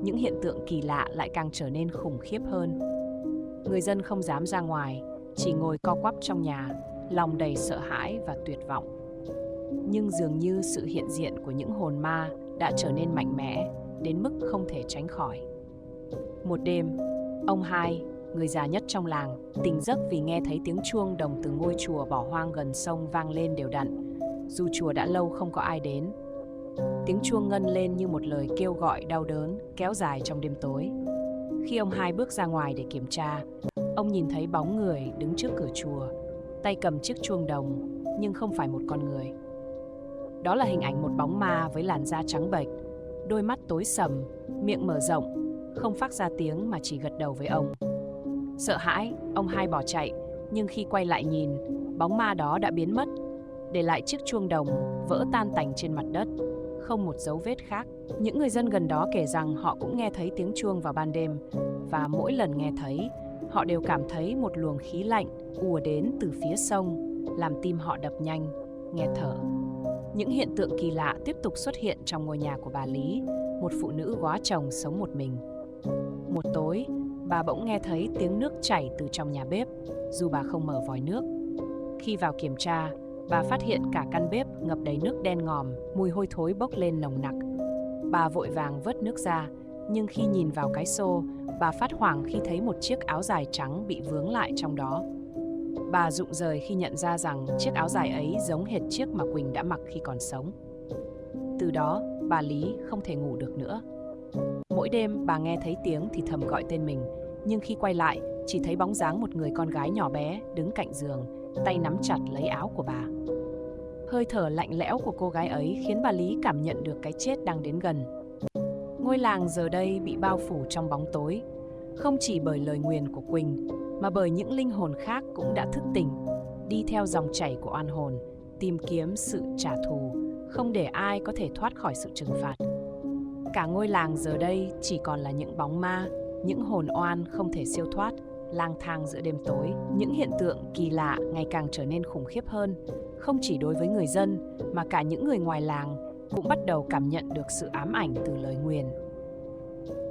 những hiện tượng kỳ lạ lại càng trở nên khủng khiếp hơn. Người dân không dám ra ngoài, chỉ ngồi co quắp trong nhà, lòng đầy sợ hãi và tuyệt vọng. Nhưng dường như sự hiện diện của những hồn ma đã trở nên mạnh mẽ, đến mức không thể tránh khỏi. Một đêm, ông Hai, người già nhất trong làng, tỉnh giấc vì nghe thấy tiếng chuông đồng từ ngôi chùa bỏ hoang gần sông vang lên đều đặn, dù chùa đã lâu không có ai đến. Tiếng chuông ngân lên như một lời kêu gọi đau đớn, kéo dài trong đêm tối. Khi ông Hai bước ra ngoài để kiểm tra, ông nhìn thấy bóng người đứng trước cửa chùa, tay cầm chiếc chuông đồng, nhưng không phải một con người. Đó là hình ảnh một bóng ma với làn da trắng bệch, đôi mắt tối sầm, miệng mở rộng, không phát ra tiếng mà chỉ gật đầu với ông. Sợ hãi, ông Hai bỏ chạy, nhưng khi quay lại nhìn, bóng ma đó đã biến mất, để lại chiếc chuông đồng vỡ tan tành trên mặt đất, không một dấu vết khác. Những người dân gần đó kể rằng họ cũng nghe thấy tiếng chuông vào ban đêm, và mỗi lần nghe thấy, họ đều cảm thấy một luồng khí lạnh ùa đến từ phía sông, làm tim họ đập nhanh, nghẹt thở. Những hiện tượng kỳ lạ tiếp tục xuất hiện trong ngôi nhà của bà Lý, một phụ nữ góa chồng sống một mình. Một tối, bà bỗng nghe thấy tiếng nước chảy từ trong nhà bếp, dù bà không mở vòi nước. Khi vào kiểm tra, bà phát hiện cả căn bếp ngập đầy nước đen ngòm, mùi hôi thối bốc lên nồng nặc. Bà vội vàng vớt nước ra, nhưng khi nhìn vào cái xô, bà phát hoảng khi thấy một chiếc áo dài trắng bị vướng lại trong đó. Bà rụng rời khi nhận ra rằng chiếc áo dài ấy giống hệt chiếc mà Quỳnh đã mặc khi còn sống. Từ đó, bà Lý không thể ngủ được nữa. Mỗi đêm bà nghe thấy tiếng thì thầm gọi tên mình, nhưng khi quay lại, chỉ thấy bóng dáng một người con gái nhỏ bé đứng cạnh giường, tay nắm chặt lấy áo của bà. Hơi thở lạnh lẽo của cô gái ấy khiến bà Lý cảm nhận được cái chết đang đến gần. Ngôi làng giờ đây bị bao phủ trong bóng tối, không chỉ bởi lời nguyền của Quỳnh, mà bởi những linh hồn khác cũng đã thức tỉnh, đi theo dòng chảy của oan hồn, tìm kiếm sự trả thù, không để ai có thể thoát khỏi sự trừng phạt. Cả ngôi làng giờ đây chỉ còn là những bóng ma, những hồn oan không thể siêu thoát, lang thang giữa đêm tối. Những hiện tượng kỳ lạ ngày càng trở nên khủng khiếp hơn, không chỉ đối với người dân, mà cả những người ngoài làng cũng bắt đầu cảm nhận được sự ám ảnh từ lời nguyền.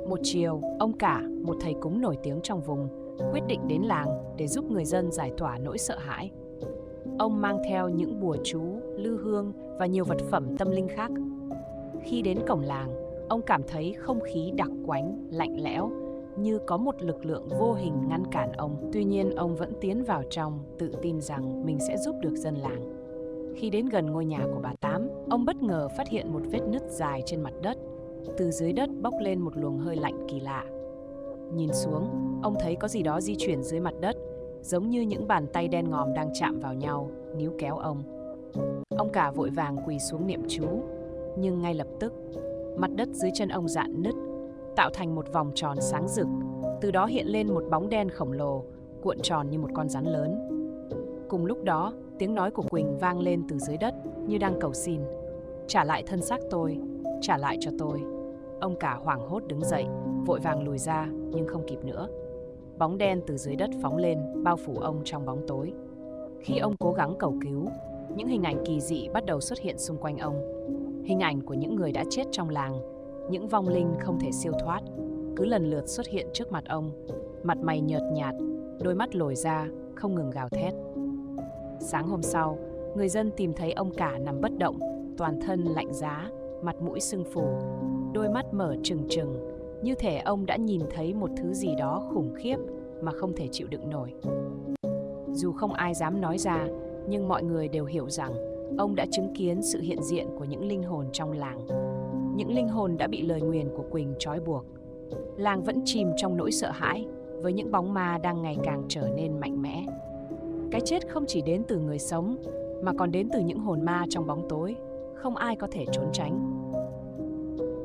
Một chiều, ông Cả, một thầy cúng nổi tiếng trong vùng, quyết định đến làng để giúp người dân giải tỏa nỗi sợ hãi. Ông mang theo những bùa chú, lư hương và nhiều vật phẩm tâm linh khác. Khi đến cổng làng, ông cảm thấy không khí đặc quánh, lạnh lẽo, như có một lực lượng vô hình ngăn cản ông. Tuy nhiên, ông vẫn tiến vào trong, tự tin rằng mình sẽ giúp được dân làng. Khi đến gần ngôi nhà của bà Tám, ông bất ngờ phát hiện một vết nứt dài trên mặt đất. Từ dưới đất bốc lên một luồng hơi lạnh kỳ lạ. Nhìn xuống, ông thấy có gì đó di chuyển dưới mặt đất, giống như những bàn tay đen ngòm đang chạm vào nhau, níu kéo ông. Ông cả vội vàng quỳ xuống niệm chú, nhưng ngay lập tức, mặt đất dưới chân ông rạn nứt, tạo thành một vòng tròn sáng rực. Từ đó hiện lên một bóng đen khổng lồ, cuộn tròn như một con rắn lớn. Cùng lúc đó, tiếng nói của Quỳnh vang lên từ dưới đất như đang cầu xin. Trả lại thân xác tôi, trả lại cho tôi. Ông cả hoảng hốt đứng dậy, vội vàng lùi ra nhưng không kịp nữa. Bóng đen từ dưới đất phóng lên, bao phủ ông trong bóng tối. Khi ông cố gắng cầu cứu, những hình ảnh kỳ dị bắt đầu xuất hiện xung quanh ông. Hình ảnh của những người đã chết trong làng, những vong linh không thể siêu thoát, cứ lần lượt xuất hiện trước mặt ông. Mặt mày nhợt nhạt, đôi mắt lồi ra, không ngừng gào thét. Sáng hôm sau, người dân tìm thấy ông cả nằm bất động, toàn thân lạnh giá, mặt mũi sưng phù, đôi mắt mở trừng trừng, như thể ông đã nhìn thấy một thứ gì đó khủng khiếp mà không thể chịu đựng nổi. Dù không ai dám nói ra, nhưng mọi người đều hiểu rằng ông đã chứng kiến sự hiện diện của những linh hồn trong làng. Những linh hồn đã bị lời nguyền của Quỳnh trói buộc. Làng vẫn chìm trong nỗi sợ hãi, với những bóng ma đang ngày càng trở nên mạnh mẽ. Cái chết không chỉ đến từ người sống, mà còn đến từ những hồn ma trong bóng tối, không ai có thể trốn tránh.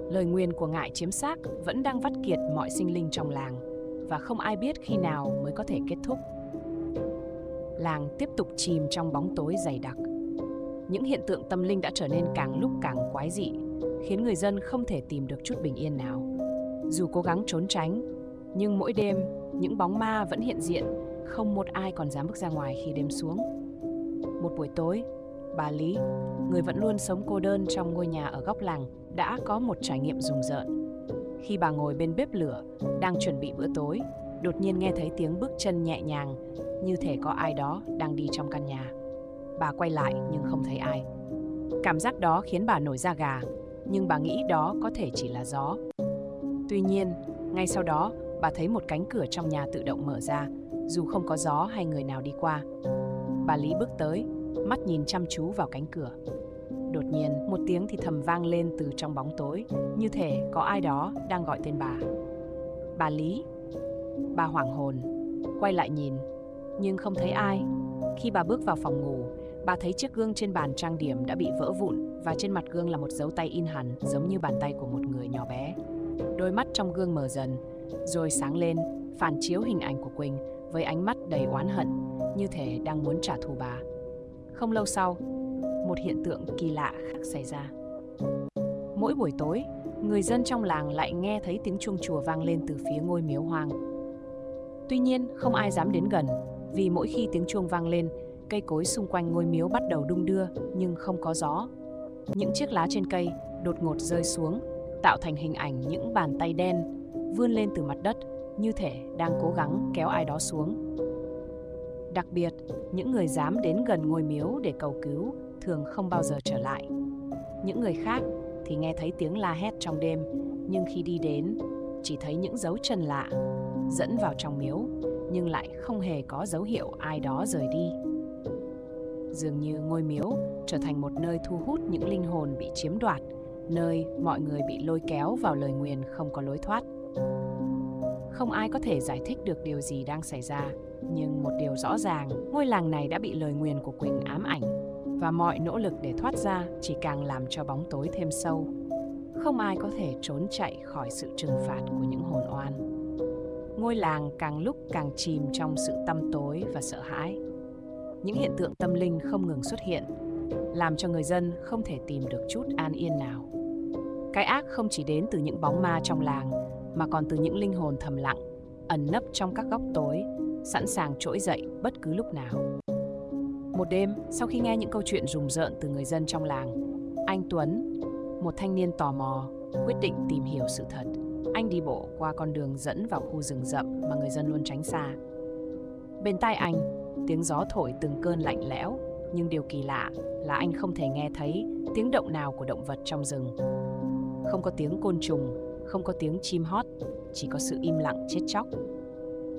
Lời nguyền của ngải chiếm xác vẫn đang vắt kiệt mọi sinh linh trong làng, và không ai biết khi nào mới có thể kết thúc. Làng tiếp tục chìm trong bóng tối dày đặc. Những hiện tượng tâm linh đã trở nên càng lúc càng quái dị, khiến người dân không thể tìm được chút bình yên nào. Dù cố gắng trốn tránh, nhưng mỗi đêm, những bóng ma vẫn hiện diện, không một ai còn dám bước ra ngoài khi đêm xuống. Một buổi tối, bà Lý, người vẫn luôn sống cô đơn trong ngôi nhà ở góc làng, đã có một trải nghiệm rùng rợn. Khi bà ngồi bên bếp lửa, đang chuẩn bị bữa tối, đột nhiên nghe thấy tiếng bước chân nhẹ nhàng, như thể có ai đó đang đi trong căn nhà. Bà quay lại nhưng không thấy ai. Cảm giác đó khiến bà nổi da gà, nhưng bà nghĩ đó có thể chỉ là gió. Tuy nhiên, ngay sau đó, bà thấy một cánh cửa trong nhà tự động mở ra, dù không có gió hay người nào đi qua. Bà Lý bước tới, mắt nhìn chăm chú vào cánh cửa. Đột nhiên, một tiếng thì thầm vang lên từ trong bóng tối, như thể có ai đó đang gọi tên bà. Bà Lý. Bà hoảng hồn, quay lại nhìn, nhưng không thấy ai. Khi bà bước vào phòng ngủ, bà thấy chiếc gương trên bàn trang điểm đã bị vỡ vụn, và trên mặt gương là một dấu tay in hẳn giống như bàn tay của một người nhỏ bé. Đôi mắt trong gương mở dần, rồi sáng lên, phản chiếu hình ảnh của Quỳnh với ánh mắt đầy oán hận, như thể đang muốn trả thù bà. Không lâu sau, một hiện tượng kỳ lạ khác xảy ra. Mỗi buổi tối, người dân trong làng lại nghe thấy tiếng chuông chùa vang lên từ phía ngôi miếu hoang. Tuy nhiên, không ai dám đến gần, vì mỗi khi tiếng chuông vang lên, cây cối xung quanh ngôi miếu bắt đầu đung đưa, nhưng không có gió. Những chiếc lá trên cây đột ngột rơi xuống, tạo thành hình ảnh những bàn tay đen vươn lên từ mặt đất, như thể đang cố gắng kéo ai đó xuống. Đặc biệt, những người dám đến gần ngôi miếu để cầu cứu thường không bao giờ trở lại. Những người khác thì nghe thấy tiếng la hét trong đêm, nhưng khi đi đến, chỉ thấy những dấu chân lạ dẫn vào trong miếu, nhưng lại không hề có dấu hiệu ai đó rời đi. Dường như ngôi miếu trở thành một nơi thu hút những linh hồn bị chiếm đoạt, nơi mọi người bị lôi kéo vào lời nguyền không có lối thoát. Không ai có thể giải thích được điều gì đang xảy ra, nhưng một điều rõ ràng, ngôi làng này đã bị lời nguyền của Quỳnh ám ảnh, và mọi nỗ lực để thoát ra chỉ càng làm cho bóng tối thêm sâu. Không ai có thể trốn chạy khỏi sự trừng phạt của những hồn oan. Ngôi làng càng lúc càng chìm trong sự tăm tối và sợ hãi. Những hiện tượng tâm linh không ngừng xuất hiện, làm cho người dân không thể tìm được chút an yên nào. Cái ác không chỉ đến từ những bóng ma trong làng, mà còn từ những linh hồn thầm lặng, ẩn nấp trong các góc tối, sẵn sàng trỗi dậy bất cứ lúc nào. Một đêm, sau khi nghe những câu chuyện rùng rợn từ người dân trong làng, anh Tuấn, một thanh niên tò mò, quyết định tìm hiểu sự thật. Anh đi bộ qua con đường dẫn vào khu rừng rậm mà người dân luôn tránh xa. Bên tai anh, tiếng gió thổi từng cơn lạnh lẽo, nhưng điều kỳ lạ là anh không thể nghe thấy tiếng động nào của động vật trong rừng. Không có tiếng côn trùng, không có tiếng chim hót, chỉ có sự im lặng chết chóc.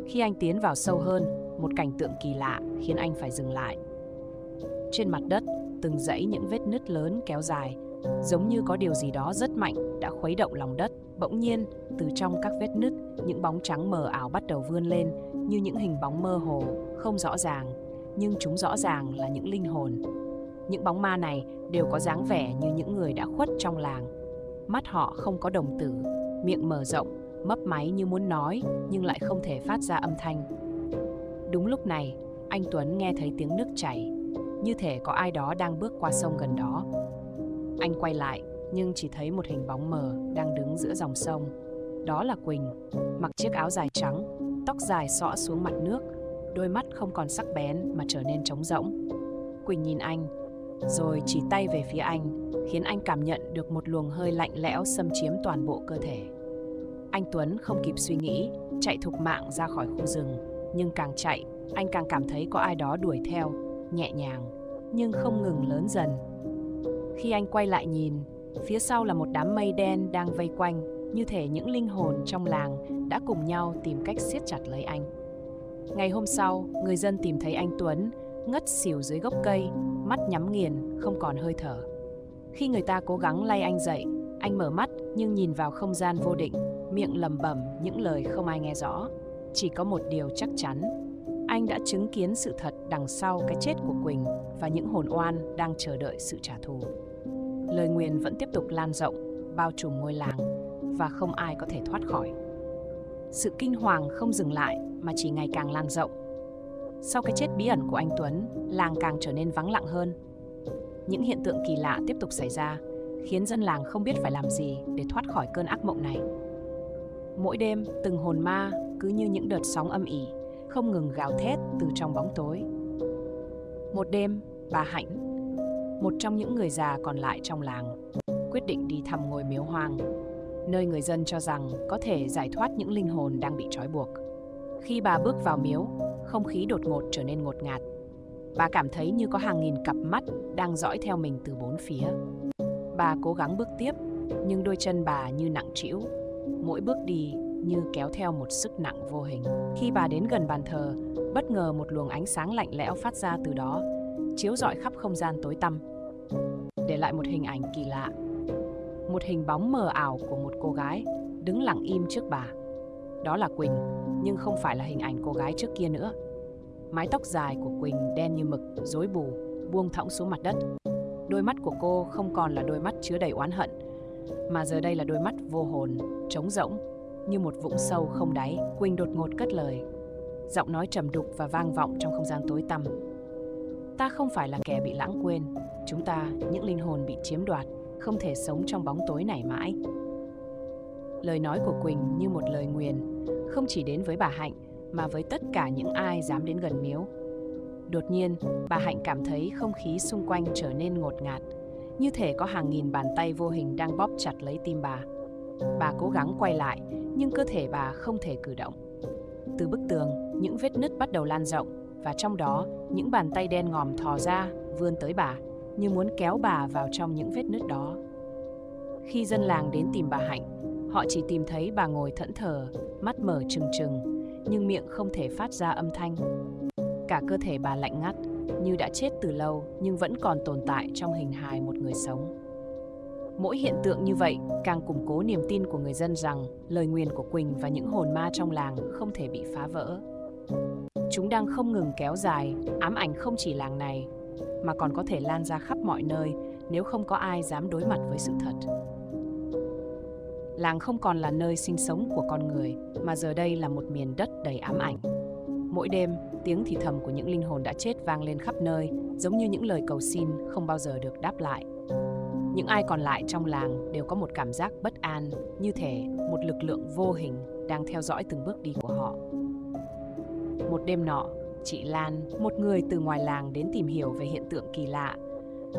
Khi anh tiến vào sâu hơn, một cảnh tượng kỳ lạ khiến anh phải dừng lại. Trên mặt đất, từng dãy những vết nứt lớn kéo dài, Giống như có điều gì đó rất mạnh đã khuấy động lòng đất. Bỗng nhiên, từ trong các vết nứt, những bóng trắng mờ ảo bắt đầu vươn lên như những hình bóng mơ hồ, không rõ ràng, nhưng chúng rõ ràng là những linh hồn. Những bóng ma này đều có dáng vẻ như những người đã khuất trong làng. Mắt họ không có đồng tử, miệng mở rộng, mấp máy như muốn nói nhưng lại không thể phát ra âm thanh. Đúng lúc này, anh Tuấn nghe thấy tiếng nước chảy, như thể có ai đó đang bước qua sông gần đó. Anh quay lại, nhưng chỉ thấy một hình bóng mờ đang đứng giữa dòng sông. Đó là Quỳnh, mặc chiếc áo dài trắng, tóc dài xõa xuống mặt nước, đôi mắt không còn sắc bén mà trở nên trống rỗng. Quỳnh nhìn anh, rồi chỉ tay về phía anh, khiến anh cảm nhận được một luồng hơi lạnh lẽo xâm chiếm toàn bộ cơ thể. Anh Tuấn không kịp suy nghĩ, chạy thục mạng ra khỏi khu rừng, nhưng càng chạy, anh càng cảm thấy có ai đó đuổi theo, nhẹ nhàng, nhưng không ngừng lớn dần. Khi anh quay lại nhìn, phía sau là một đám mây đen đang vây quanh, như thể những linh hồn trong làng đã cùng nhau tìm cách siết chặt lấy anh. Ngày hôm sau, người dân tìm thấy anh Tuấn ngất xỉu dưới gốc cây, mắt nhắm nghiền, không còn hơi thở. Khi người ta cố gắng lay anh dậy, anh mở mắt nhưng nhìn vào không gian vô định, miệng lẩm bẩm những lời không ai nghe rõ. Chỉ có một điều chắc chắn, anh đã chứng kiến sự thật đằng sau cái chết của Quỳnh và những hồn oan đang chờ đợi sự trả thù. Lời nguyền vẫn tiếp tục lan rộng, bao trùm ngôi làng và không ai có thể thoát khỏi. Sự kinh hoàng không dừng lại mà chỉ ngày càng lan rộng. Sau cái chết bí ẩn của anh Tuấn, làng càng trở nên vắng lặng hơn. Những hiện tượng kỳ lạ tiếp tục xảy ra, khiến dân làng không biết phải làm gì để thoát khỏi cơn ác mộng này. Mỗi đêm, từng hồn ma cứ như những đợt sóng âm ỉ, không ngừng gào thét từ trong bóng tối. Một đêm, bà Hạnh, một trong những người già còn lại trong làng, quyết định đi thăm ngôi miếu hoang, nơi người dân cho rằng có thể giải thoát những linh hồn đang bị trói buộc. Khi bà bước vào miếu, không khí đột ngột trở nên ngột ngạt. Bà cảm thấy như có hàng nghìn cặp mắt đang dõi theo mình từ bốn phía. Bà cố gắng bước tiếp, nhưng đôi chân bà như nặng trĩu, mỗi bước đi như kéo theo một sức nặng vô hình. Khi bà đến gần bàn thờ, bất ngờ một luồng ánh sáng lạnh lẽo phát ra từ đó, chiếu rọi khắp không gian tối tăm, để lại một hình ảnh kỳ lạ. Một hình bóng mờ ảo của một cô gái đứng lặng im trước bà. Đó là Quỳnh, nhưng không phải là hình ảnh cô gái trước kia nữa. Mái tóc dài của Quỳnh đen như mực, rối bù, buông thõng xuống mặt đất. Đôi mắt của cô không còn là đôi mắt chứa đầy oán hận, mà giờ đây là đôi mắt vô hồn, trống rỗng, như một vũng sâu không đáy. Quỳnh đột ngột cất lời, giọng nói trầm đục và vang vọng trong không gian tối tăm. Ta không phải là kẻ bị lãng quên, chúng ta, những linh hồn bị chiếm đoạt, không thể sống trong bóng tối này mãi. Lời nói của Quỳnh như một lời nguyền, không chỉ đến với bà Hạnh, mà với tất cả những ai dám đến gần miếu. Đột nhiên, bà Hạnh cảm thấy không khí xung quanh trở nên ngột ngạt, như thể có hàng nghìn bàn tay vô hình đang bóp chặt lấy tim bà. Bà cố gắng quay lại, nhưng cơ thể bà không thể cử động. Từ bức tường, những vết nứt bắt đầu lan rộng, và trong đó, những bàn tay đen ngòm thò ra, vươn tới bà, như muốn kéo bà vào trong những vết nứt đó. Khi dân làng đến tìm bà Hạnh, họ chỉ tìm thấy bà ngồi thẫn thờ, mắt mở trừng trừng, nhưng miệng không thể phát ra âm thanh. Cả cơ thể bà lạnh ngắt, như đã chết từ lâu nhưng vẫn còn tồn tại trong hình hài một người sống. Mỗi hiện tượng như vậy càng củng cố niềm tin của người dân rằng lời nguyền của Quỳnh và những hồn ma trong làng không thể bị phá vỡ. Chúng đang không ngừng kéo dài, ám ảnh không chỉ làng này, mà còn có thể lan ra khắp mọi nơi nếu không có ai dám đối mặt với sự thật. Làng không còn là nơi sinh sống của con người, mà giờ đây là một miền đất đầy ám ảnh. Mỗi đêm, tiếng thì thầm của những linh hồn đã chết vang lên khắp nơi, giống như những lời cầu xin không bao giờ được đáp lại. Những ai còn lại trong làng đều có một cảm giác bất an, như thể một lực lượng vô hình đang theo dõi từng bước đi của họ. Một đêm nọ, chị Lan, một người từ ngoài làng đến tìm hiểu về hiện tượng kỳ lạ,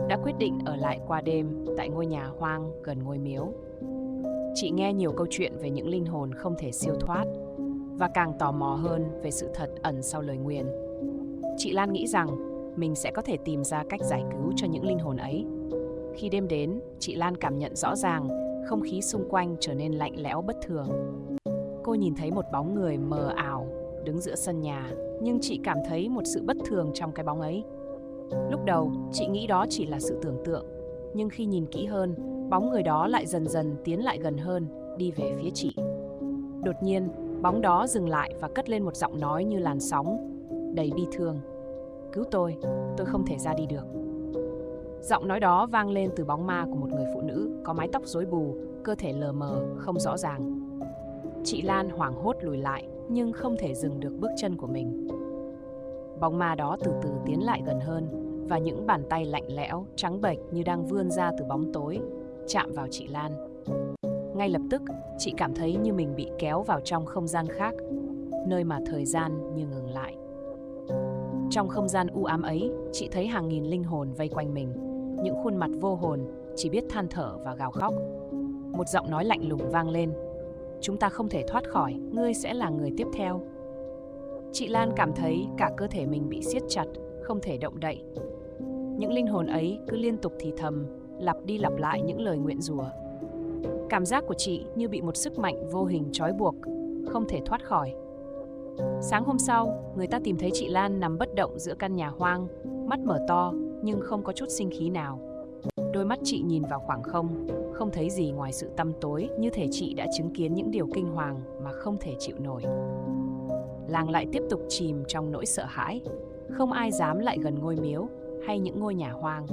đã quyết định ở lại qua đêm tại ngôi nhà hoang gần ngôi miếu. Chị nghe nhiều câu chuyện về những linh hồn không thể siêu thoát, và càng tò mò hơn về sự thật ẩn sau lời nguyền. Chị Lan nghĩ rằng mình sẽ có thể tìm ra cách giải cứu cho những linh hồn ấy. Khi đêm đến, chị Lan cảm nhận rõ ràng không khí xung quanh trở nên lạnh lẽo bất thường. Cô nhìn thấy một bóng người mờ ảo đứng giữa sân nhà, nhưng chị cảm thấy một sự bất thường trong cái bóng ấy. Lúc đầu, chị nghĩ đó chỉ là sự tưởng tượng, Nhưng khi nhìn kỹ hơn, bóng người đó lại dần dần tiến lại gần hơn, đi về phía chị. Đột nhiên, bóng đó dừng lại và cất lên một giọng nói như làn sóng, đầy bi thương. Cứu tôi không thể ra đi được. Giọng nói đó vang lên từ bóng ma của một người phụ nữ có mái tóc rối bù, cơ thể lờ mờ, không rõ ràng. Chị Lan hoảng hốt lùi lại, nhưng không thể dừng được bước chân của mình. Bóng ma đó từ từ tiến lại gần hơn, và những bàn tay lạnh lẽo, trắng bệch như đang vươn ra từ bóng tối, chạm vào chị Lan. Ngay lập tức, chị cảm thấy như mình bị kéo vào trong không gian khác, nơi mà thời gian như ngừng lại. Trong không gian u ám ấy, chị thấy hàng nghìn linh hồn vây quanh mình, những khuôn mặt vô hồn, chỉ biết than thở và gào khóc. Một giọng nói lạnh lùng vang lên. Chúng ta không thể thoát khỏi, ngươi sẽ là người tiếp theo. Chị Lan cảm thấy cả cơ thể mình bị siết chặt, không thể động đậy. Những linh hồn ấy cứ liên tục thì thầm, lặp đi lặp lại những lời nguyện rủa. Cảm giác của chị như bị một sức mạnh vô hình trói buộc, không thể thoát khỏi. Sáng hôm sau, người ta tìm thấy chị Lan nằm bất động giữa căn nhà hoang, mắt mở to nhưng không có chút sinh khí nào. Đôi mắt chị nhìn vào khoảng không thấy gì ngoài sự tăm tối, như thể chị đã chứng kiến những điều kinh hoàng mà không thể chịu nổi. Làng lại tiếp tục chìm trong nỗi sợ hãi, không ai dám lại gần ngôi miếu hay những ngôi nhà hoang.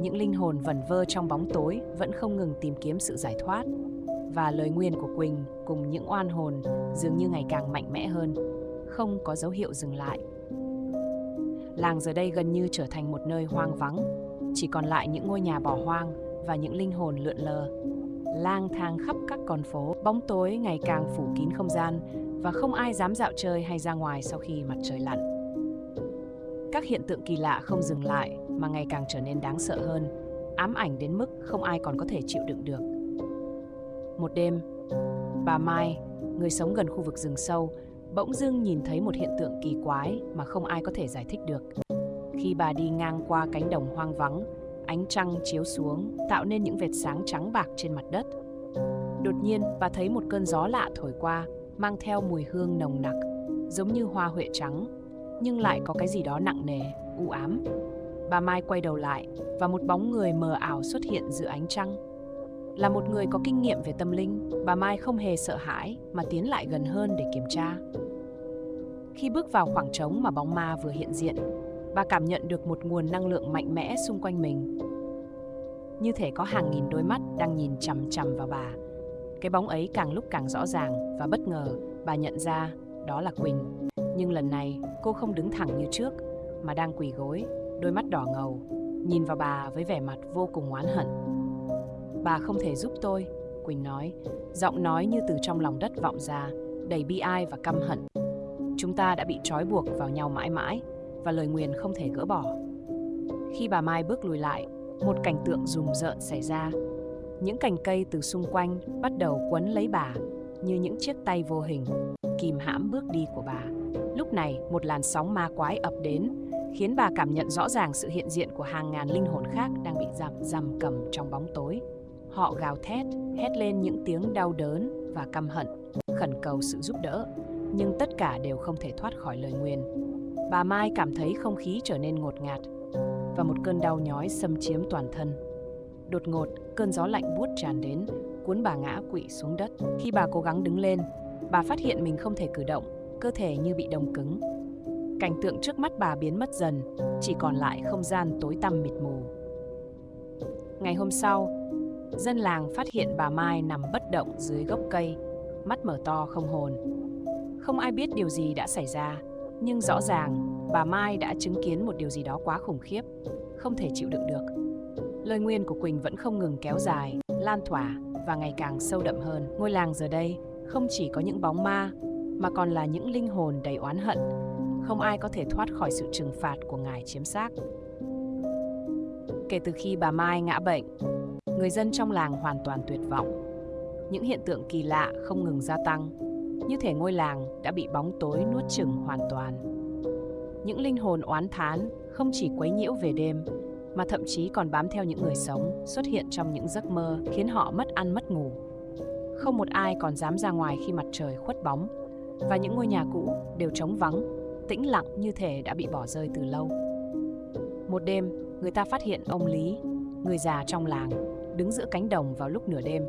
Những linh hồn vẩn vơ trong bóng tối vẫn không ngừng tìm kiếm sự giải thoát, và lời nguyền của Quỳnh cùng những oan hồn dường như ngày càng mạnh mẽ hơn, không có dấu hiệu dừng lại. Làng giờ đây gần như trở thành một nơi hoang vắng, chỉ còn lại những ngôi nhà bỏ hoang và những linh hồn lượn lờ, lang thang khắp các con phố. Bóng tối ngày càng phủ kín không gian, và không ai dám dạo chơi hay ra ngoài sau khi mặt trời lặn. Các hiện tượng kỳ lạ không dừng lại mà ngày càng trở nên đáng sợ hơn, ám ảnh đến mức không ai còn có thể chịu đựng được. Một đêm, bà Mai, người sống gần khu vực rừng sâu, bỗng dưng nhìn thấy một hiện tượng kỳ quái mà không ai có thể giải thích được. Khi bà đi ngang qua cánh đồng hoang vắng, ánh trăng chiếu xuống, tạo nên những vệt sáng trắng bạc trên mặt đất. Đột nhiên, bà thấy một cơn gió lạ thổi qua, mang theo mùi hương nồng nặc, giống như hoa huệ trắng, nhưng lại có cái gì đó nặng nề, u ám. Bà Mai quay đầu lại, và một bóng người mờ ảo xuất hiện giữa ánh trăng. Là một người có kinh nghiệm về tâm linh, bà Mai không hề sợ hãi mà tiến lại gần hơn để kiểm tra. Khi bước vào khoảng trống mà bóng ma vừa hiện diện, bà cảm nhận được một nguồn năng lượng mạnh mẽ xung quanh mình. Như thể có hàng nghìn đôi mắt đang nhìn chằm chằm vào bà. Cái bóng ấy càng lúc càng rõ ràng, và bất ngờ bà nhận ra đó là Quỳnh. Nhưng lần này cô không đứng thẳng như trước, mà đang quỳ gối, đôi mắt đỏ ngầu, nhìn vào bà với vẻ mặt vô cùng oán hận. Bà không thể giúp tôi, Quỳnh nói, giọng nói như từ trong lòng đất vọng ra, đầy bi ai và căm hận. Chúng ta đã bị trói buộc vào nhau mãi mãi, và lời nguyền không thể gỡ bỏ. Khi bà Mai bước lùi lại, một cảnh tượng rùng rợn xảy ra. Những cành cây từ xung quanh bắt đầu quấn lấy bà, như những chiếc tay vô hình, kìm hãm bước đi của bà. Lúc này, một làn sóng ma quái ập đến, khiến bà cảm nhận rõ ràng sự hiện diện của hàng ngàn linh hồn khác đang bị giam cầm trong bóng tối. Họ gào thét, hét lên những tiếng đau đớn và căm hận, khẩn cầu sự giúp đỡ, nhưng tất cả đều không thể thoát khỏi lời nguyền. Bà Mai cảm thấy không khí trở nên ngột ngạt, và một cơn đau nhói xâm chiếm toàn thân. Đột ngột, cơn gió lạnh buốt tràn đến, cuốn bà ngã quỵ xuống đất. Khi bà cố gắng đứng lên, bà phát hiện mình không thể cử động, cơ thể như bị đông cứng. Cảnh tượng trước mắt bà biến mất dần, chỉ còn lại không gian tối tăm mịt mù. Ngày hôm sau, dân làng phát hiện bà Mai nằm bất động dưới gốc cây, mắt mở to không hồn. Không ai biết điều gì đã xảy ra, nhưng rõ ràng bà Mai đã chứng kiến một điều gì đó quá khủng khiếp, không thể chịu đựng được. Lời nguyền của Quỳnh vẫn không ngừng kéo dài, lan tỏa và ngày càng sâu đậm hơn. Ngôi làng giờ đây không chỉ có những bóng ma, mà còn là những linh hồn đầy oán hận. Không ai có thể thoát khỏi sự trừng phạt của Ngài chiếm xác. Kể từ khi bà Mai ngã bệnh, người dân trong làng hoàn toàn tuyệt vọng. Những hiện tượng kỳ lạ không ngừng gia tăng, như thể ngôi làng đã bị bóng tối nuốt chửng hoàn toàn. Những linh hồn oán thán không chỉ quấy nhiễu về đêm, mà thậm chí còn bám theo những người sống, xuất hiện trong những giấc mơ, khiến họ mất ăn mất ngủ. Không một ai còn dám ra ngoài khi mặt trời khuất bóng, và những ngôi nhà cũ đều trống vắng, tĩnh lặng như thể đã bị bỏ rơi từ lâu. Một đêm, người ta phát hiện ông Lý, người già trong làng, đứng giữa cánh đồng vào lúc nửa đêm,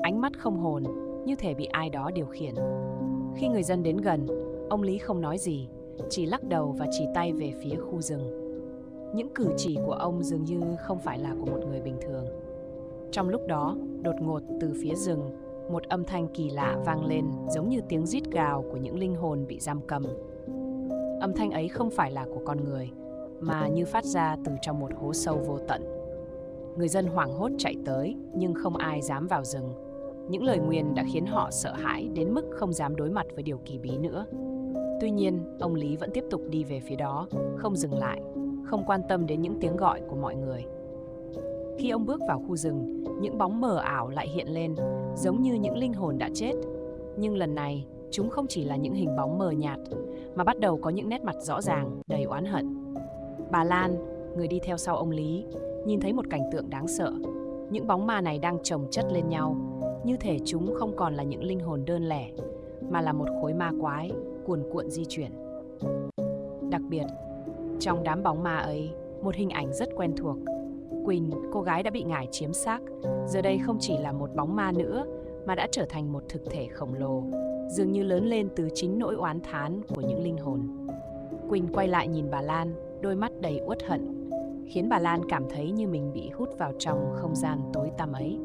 ánh mắt không hồn, như thể bị ai đó điều khiển. Khi người dân đến gần, ông Lý không nói gì, chỉ lắc đầu và chỉ tay về phía khu rừng. Những cử chỉ của ông dường như không phải là của một người bình thường. Trong lúc đó, đột ngột từ phía rừng, một âm thanh kỳ lạ vang lên giống như tiếng rít gào của những linh hồn bị giam cầm. Âm thanh ấy không phải là của con người, mà như phát ra từ trong một hố sâu vô tận. Người dân hoảng hốt chạy tới, nhưng không ai dám vào rừng. Những lời nguyền đã khiến họ sợ hãi đến mức không dám đối mặt với điều kỳ bí nữa. Tuy nhiên, ông Lý vẫn tiếp tục đi về phía đó, không dừng lại, không quan tâm đến những tiếng gọi của mọi người. Khi ông bước vào khu rừng, những bóng mờ ảo lại hiện lên, giống như những linh hồn đã chết. Nhưng lần này, chúng không chỉ là những hình bóng mờ nhạt, mà bắt đầu có những nét mặt rõ ràng, đầy oán hận. Bà Lan, người đi theo sau ông Lý, nhìn thấy một cảnh tượng đáng sợ. Những bóng ma này đang chồng chất lên nhau, như thể chúng không còn là những linh hồn đơn lẻ, mà là một khối ma quái, cuồn cuộn di chuyển. Đặc biệt, trong đám bóng ma ấy, một hình ảnh rất quen thuộc. Quỳnh, cô gái đã bị ngải chiếm xác, giờ đây không chỉ là một bóng ma nữa, mà đã trở thành một thực thể khổng lồ, dường như lớn lên từ chính nỗi oán thán của những linh hồn. Quỳnh quay lại nhìn bà Lan, đôi mắt đầy uất hận, khiến bà Lan cảm thấy như mình bị hút vào trong không gian tối tăm ấy.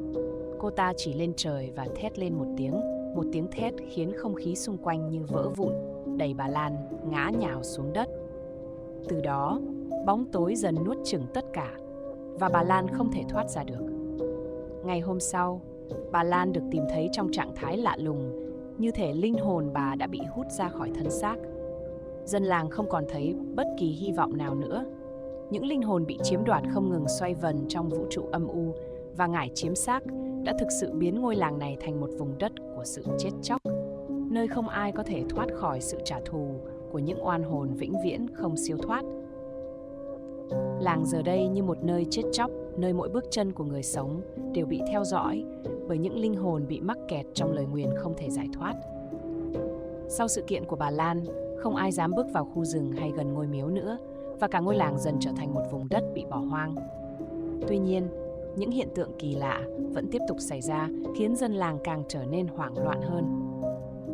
Cô ta chỉ lên trời và thét lên một tiếng thét khiến không khí xung quanh như vỡ vụn, đẩy bà Lan ngã nhào xuống đất. Từ đó, bóng tối dần nuốt chửng tất cả, và bà Lan không thể thoát ra được. Ngày hôm sau, bà Lan được tìm thấy trong trạng thái lạ lùng, như thể linh hồn bà đã bị hút ra khỏi thân xác. Dân làng không còn thấy bất kỳ hy vọng nào nữa. Những linh hồn bị chiếm đoạt không ngừng xoay vần trong vũ trụ âm u, và ngải chiếm xác đã thực sự biến ngôi làng này thành một vùng đất của sự chết chóc, nơi không ai có thể thoát khỏi sự trả thù của những oan hồn vĩnh viễn không siêu thoát. Làng giờ đây như một nơi chết chóc, nơi mỗi bước chân của người sống đều bị theo dõi bởi những linh hồn bị mắc kẹt trong lời nguyền không thể giải thoát. Sau sự kiện của bà Lan, không ai dám bước vào khu rừng hay gần ngôi miếu nữa, và cả ngôi làng dần trở thành một vùng đất bị bỏ hoang. Tuy nhiên, những hiện tượng kỳ lạ vẫn tiếp tục xảy ra, khiến dân làng càng trở nên hoảng loạn hơn.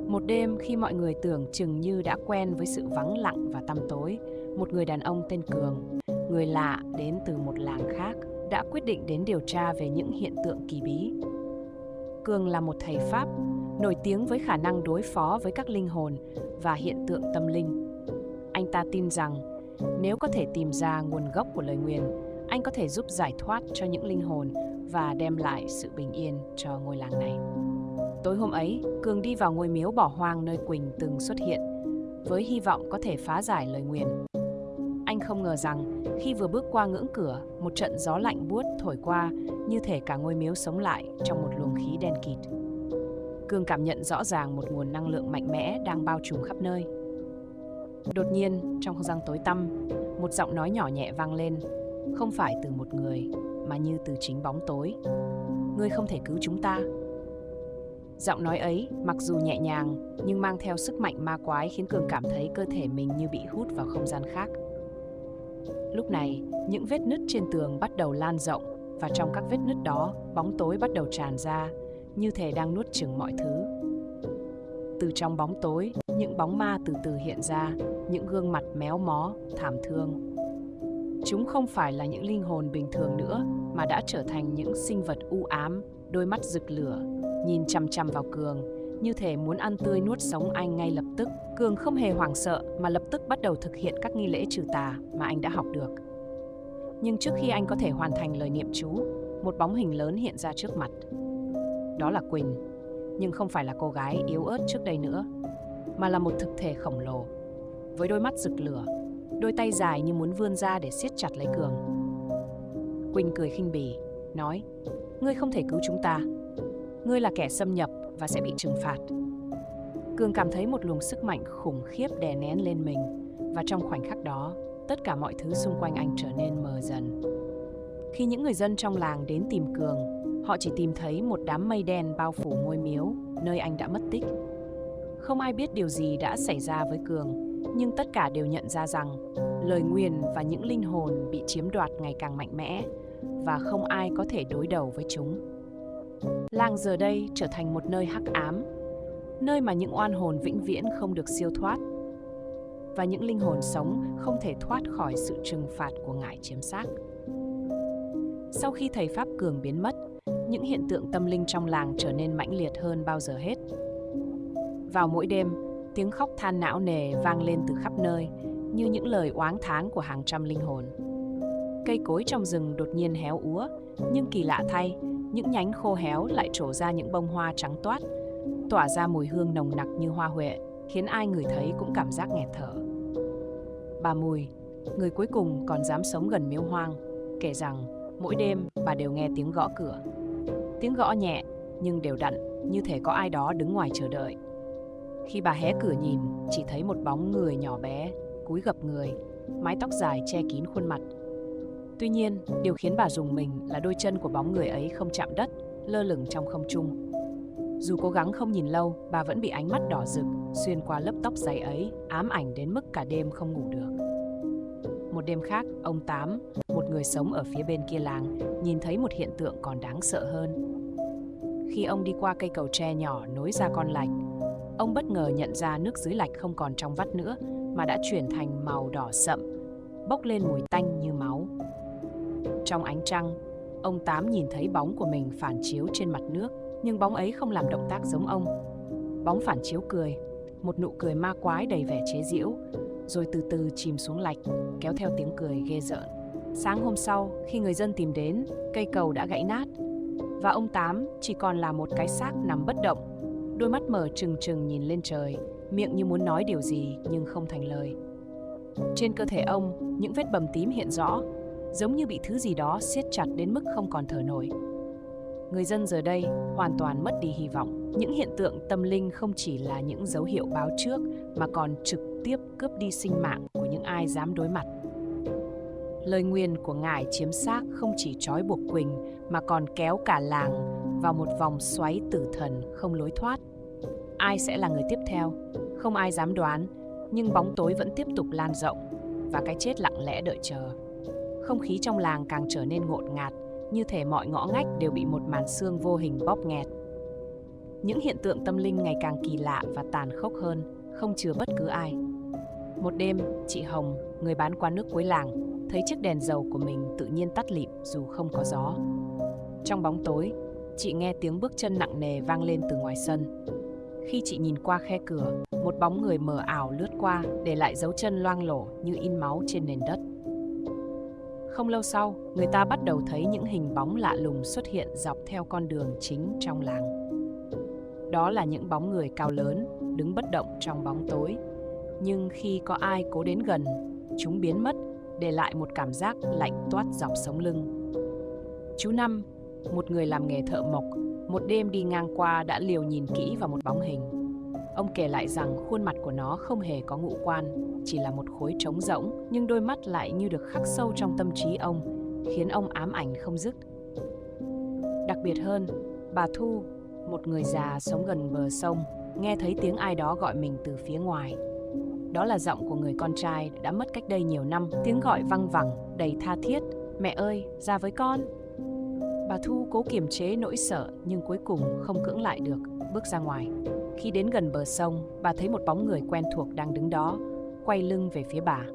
Một đêm, khi mọi người tưởng chừng như đã quen với sự vắng lặng và tăm tối, một người đàn ông tên Cường, người lạ đến từ một làng khác, đã quyết định đến điều tra về những hiện tượng kỳ bí. Cường là một thầy Pháp, nổi tiếng với khả năng đối phó với các linh hồn và hiện tượng tâm linh. Anh ta tin rằng nếu có thể tìm ra nguồn gốc của lời nguyền, anh có thể giúp giải thoát cho những linh hồn và đem lại sự bình yên cho ngôi làng này. Tối hôm ấy, Cường đi vào ngôi miếu bỏ hoang nơi Quỳnh từng xuất hiện, với hy vọng có thể phá giải lời nguyền. Anh không ngờ rằng khi vừa bước qua ngưỡng cửa, một trận gió lạnh buốt thổi qua, như thể cả ngôi miếu sống lại trong một luồng khí đen kịt. Cường cảm nhận rõ ràng một nguồn năng lượng mạnh mẽ đang bao trùm khắp nơi. Đột nhiên, trong không gian tối tăm, một giọng nói nhỏ nhẹ vang lên, không phải từ một người, mà như từ chính bóng tối. Ngươi không thể cứu chúng ta. Giọng nói ấy, mặc dù nhẹ nhàng, nhưng mang theo sức mạnh ma quái khiến Cường cảm thấy cơ thể mình như bị hút vào không gian khác. Lúc này, những vết nứt trên tường bắt đầu lan rộng, và trong các vết nứt đó, bóng tối bắt đầu tràn ra, như thể đang nuốt chửng mọi thứ. Từ trong bóng tối, những bóng ma từ từ hiện ra, những gương mặt méo mó, thảm thương. Chúng không phải là những linh hồn bình thường nữa, mà đã trở thành những sinh vật u ám, đôi mắt rực lửa, nhìn chằm chằm vào Cường, như thể muốn ăn tươi nuốt sống anh ngay lập tức. Cường không hề hoảng sợ, mà lập tức bắt đầu thực hiện các nghi lễ trừ tà mà anh đã học được. Nhưng trước khi anh có thể hoàn thành lời niệm chú, một bóng hình lớn hiện ra trước mặt. Đó là Quỳnh, nhưng không phải là cô gái yếu ớt trước đây nữa, mà là một thực thể khổng lồ, với đôi mắt rực lửa, đôi tay dài như muốn vươn ra để siết chặt lấy Cường. Quỳnh cười khinh bỉ, nói, ngươi không thể cứu chúng ta. Ngươi là kẻ xâm nhập và sẽ bị trừng phạt. Cường cảm thấy một luồng sức mạnh khủng khiếp đè nén lên mình, và trong khoảnh khắc đó, tất cả mọi thứ xung quanh anh trở nên mờ dần. Khi những người dân trong làng đến tìm Cường, họ chỉ tìm thấy một đám mây đen bao phủ ngôi miếu, nơi anh đã mất tích. Không ai biết điều gì đã xảy ra với Cường, nhưng tất cả đều nhận ra rằng lời nguyền và những linh hồn bị chiếm đoạt ngày càng mạnh mẽ, và không ai có thể đối đầu với chúng. Làng giờ đây trở thành một nơi hắc ám, nơi mà những oan hồn vĩnh viễn không được siêu thoát và những linh hồn sống không thể thoát khỏi sự trừng phạt của ngải chiếm xác. Sau khi thầy Pháp Cường biến mất, những hiện tượng tâm linh trong làng trở nên mãnh liệt hơn bao giờ hết. Vào mỗi đêm, tiếng khóc than não nề vang lên từ khắp nơi, như những lời oáng thán của hàng trăm linh hồn. Cây cối trong rừng đột nhiên héo úa, nhưng kỳ lạ thay, những nhánh khô héo lại trổ ra những bông hoa trắng toát, tỏa ra mùi hương nồng nặc như hoa huệ, khiến ai ngửi thấy cũng cảm giác nghẹt thở. Bà Mùi, người cuối cùng còn dám sống gần miếu hoang, kể rằng mỗi đêm bà đều nghe tiếng gõ cửa. Tiếng gõ nhẹ nhưng đều đặn, như thể có ai đó đứng ngoài chờ đợi. Khi bà hé cửa nhìn, chỉ thấy một bóng người nhỏ bé, cúi gập người, mái tóc dài che kín khuôn mặt. Tuy nhiên, điều khiến bà rùng mình là đôi chân của bóng người ấy không chạm đất, lơ lửng trong không trung. Dù cố gắng không nhìn lâu, bà vẫn bị ánh mắt đỏ rực xuyên qua lớp tóc dày ấy, ám ảnh đến mức cả đêm không ngủ được. Một đêm khác, ông Tám, một người sống ở phía bên kia làng, nhìn thấy một hiện tượng còn đáng sợ hơn. Khi ông đi qua cây cầu tre nhỏ nối ra con lạch, ông bất ngờ nhận ra nước dưới lạch không còn trong vắt nữa mà đã chuyển thành màu đỏ sậm, bốc lên mùi tanh như máu. Trong ánh trăng, ông Tám nhìn thấy bóng của mình phản chiếu trên mặt nước, nhưng bóng ấy không làm động tác giống ông. Bóng phản chiếu cười, một nụ cười ma quái đầy vẻ chế giễu, rồi từ từ chìm xuống lạch, kéo theo tiếng cười ghê rợn. Sáng hôm sau, khi người dân tìm đến, cây cầu đã gãy nát, và ông Tám chỉ còn là một cái xác nằm bất động, đôi mắt mở trừng trừng nhìn lên trời, miệng như muốn nói điều gì nhưng không thành lời. Trên cơ thể ông, những vết bầm tím hiện rõ, giống như bị thứ gì đó siết chặt đến mức không còn thở nổi. Người dân giờ đây hoàn toàn mất đi hy vọng. Những hiện tượng tâm linh không chỉ là những dấu hiệu báo trước mà còn trực tiếp cướp đi sinh mạng của những ai dám đối mặt. Lời nguyền của ngải chiếm xác không chỉ trói buộc Quỳnh mà còn kéo cả làng vào một vòng xoáy tử thần không lối thoát. Ai sẽ là người tiếp theo? Không ai dám đoán, nhưng bóng tối vẫn tiếp tục lan rộng và cái chết lặng lẽ đợi chờ. Không khí trong làng càng trở nên ngột ngạt, như thể mọi ngõ ngách đều bị một màn sương vô hình bóp nghẹt. Những hiện tượng tâm linh ngày càng kỳ lạ và tàn khốc hơn, không chừa bất cứ ai. Một đêm, chị Hồng, người bán quán nước cuối làng, thấy chiếc đèn dầu của mình tự nhiên tắt lịm dù không có gió. Trong bóng tối, chị nghe tiếng bước chân nặng nề vang lên từ ngoài sân. Khi chị nhìn qua khe cửa, một bóng người mờ ảo lướt qua, để lại dấu chân loang lổ như in máu trên nền đất. Không lâu sau, người ta bắt đầu thấy những hình bóng lạ lùng xuất hiện dọc theo con đường chính trong làng. Đó là những bóng người cao lớn, đứng bất động trong bóng tối. Nhưng khi có ai cố đến gần, chúng biến mất, để lại một cảm giác lạnh toát dọc sống lưng. Chú Năm, một người làm nghề thợ mộc, một đêm đi ngang qua đã liều nhìn kỹ vào một bóng hình. Ông kể lại rằng khuôn mặt của nó không hề có ngũ quan, chỉ là một khối trống rỗng, nhưng đôi mắt lại như được khắc sâu trong tâm trí ông, khiến ông ám ảnh không dứt. Đặc biệt hơn, bà Thu, một người già sống gần bờ sông, nghe thấy tiếng ai đó gọi mình từ phía ngoài. Đó là giọng của người con trai đã mất cách đây nhiều năm, tiếng gọi văng vẳng, đầy tha thiết. Mẹ ơi, ra với con. Bà Thu cố kiềm chế nỗi sợ nhưng cuối cùng không cưỡng lại được, bước ra ngoài. Khi đến gần bờ sông, bà thấy một bóng người quen thuộc đang đứng đó, quay lưng về phía bà.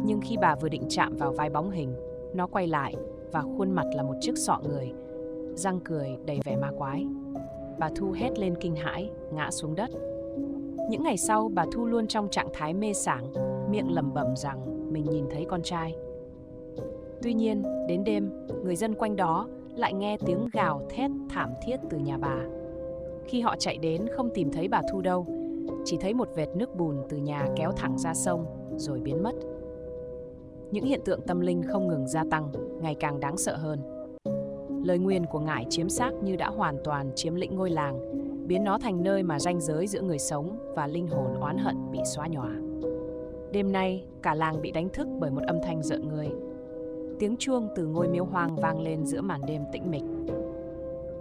Nhưng khi bà vừa định chạm vào vai bóng hình, nó quay lại và khuôn mặt là một chiếc sọ người, răng cười đầy vẻ ma quái. Bà Thu hét lên kinh hãi, ngã xuống đất. Những ngày sau, bà Thu luôn trong trạng thái mê sảng, miệng lẩm bẩm rằng mình nhìn thấy con trai. Tuy nhiên, đến đêm, người dân quanh đó lại nghe tiếng gào thét thảm thiết từ nhà bà. Khi họ chạy đến không tìm thấy bà Thu đâu, chỉ thấy một vệt nước bùn từ nhà kéo thẳng ra sông rồi biến mất. Những hiện tượng tâm linh không ngừng gia tăng, ngày càng đáng sợ hơn. Lời nguyền của ngải chiếm xác như đã hoàn toàn chiếm lĩnh ngôi làng, biến nó thành nơi mà ranh giới giữa người sống và linh hồn oán hận bị xóa nhòa. Đêm nay, cả làng bị đánh thức bởi một âm thanh rợn người. Tiếng chuông từ ngôi miếu hoang vang lên giữa màn đêm tĩnh mịch.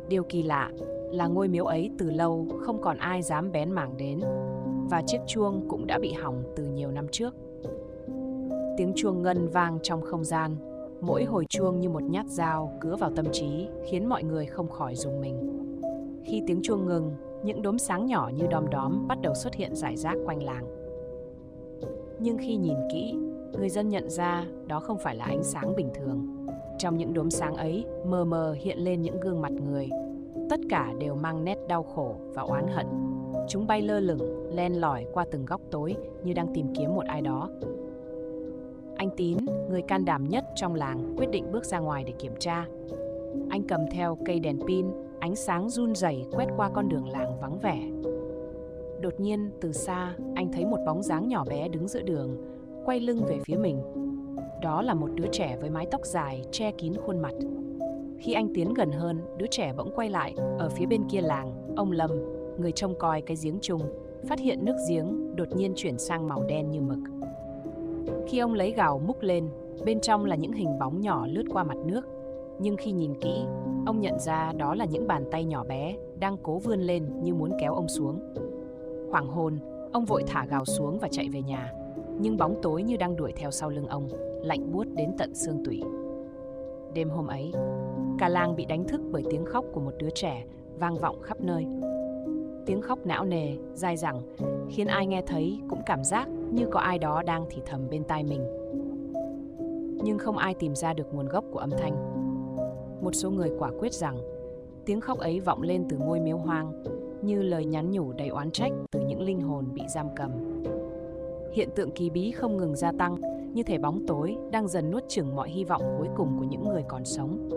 Điều kỳ lạ là ngôi miếu ấy từ lâu không còn ai dám bén mảng đến, và chiếc chuông cũng đã bị hỏng từ nhiều năm trước. Tiếng chuông ngân vang trong không gian, Mỗi hồi chuông như một nhát dao cứa vào tâm trí, khiến mọi người không khỏi rùng mình. Khi tiếng chuông ngừng, những đốm sáng nhỏ như đom đóm bắt đầu xuất hiện rải rác quanh làng. Nhưng khi nhìn kỹ, người dân nhận ra đó không phải là ánh sáng bình thường. Trong những đốm sáng ấy, mờ mờ hiện lên những gương mặt người. Tất cả đều mang nét đau khổ và oán hận. Chúng bay lơ lửng, len lỏi qua từng góc tối như đang tìm kiếm một ai đó. Anh Tín, người can đảm nhất trong làng, quyết định bước ra ngoài để kiểm tra. Anh cầm theo cây đèn pin, ánh sáng run rẩy quét qua con đường làng vắng vẻ. Đột nhiên, từ xa, anh thấy một bóng dáng nhỏ bé đứng giữa đường, quay lưng về phía mình. Đó là một đứa trẻ với mái tóc dài, che kín khuôn mặt. Khi anh tiến gần hơn, đứa trẻ bỗng quay lại. Ở phía bên kia làng, ông Lâm, người trông coi cái giếng chung, phát hiện nước giếng đột nhiên chuyển sang màu đen như mực. Khi ông lấy gào múc lên, bên trong là những hình bóng nhỏ lướt qua mặt nước. Nhưng khi nhìn kỹ, ông nhận ra đó là những bàn tay nhỏ bé đang cố vươn lên như muốn kéo ông xuống. Hoảng hồn, ông vội thả gào xuống và chạy về nhà. Nhưng bóng tối như đang đuổi theo sau lưng ông, lạnh buốt đến tận xương tủy. Đêm hôm ấy, cả làng bị đánh thức bởi tiếng khóc của một đứa trẻ vang vọng khắp nơi. Tiếng khóc não nề, dai dẳng, khiến ai nghe thấy cũng cảm giác như có ai đó đang thì thầm bên tai mình. Nhưng không ai tìm ra được nguồn gốc của âm thanh. Một số người quả quyết rằng tiếng khóc ấy vọng lên từ ngôi miếu hoang, như lời nhắn nhủ đầy oán trách từ những linh hồn bị giam cầm. Hiện tượng kỳ bí không ngừng gia tăng, như thể bóng tối đang dần nuốt chửng mọi hy vọng cuối cùng của những người còn sống.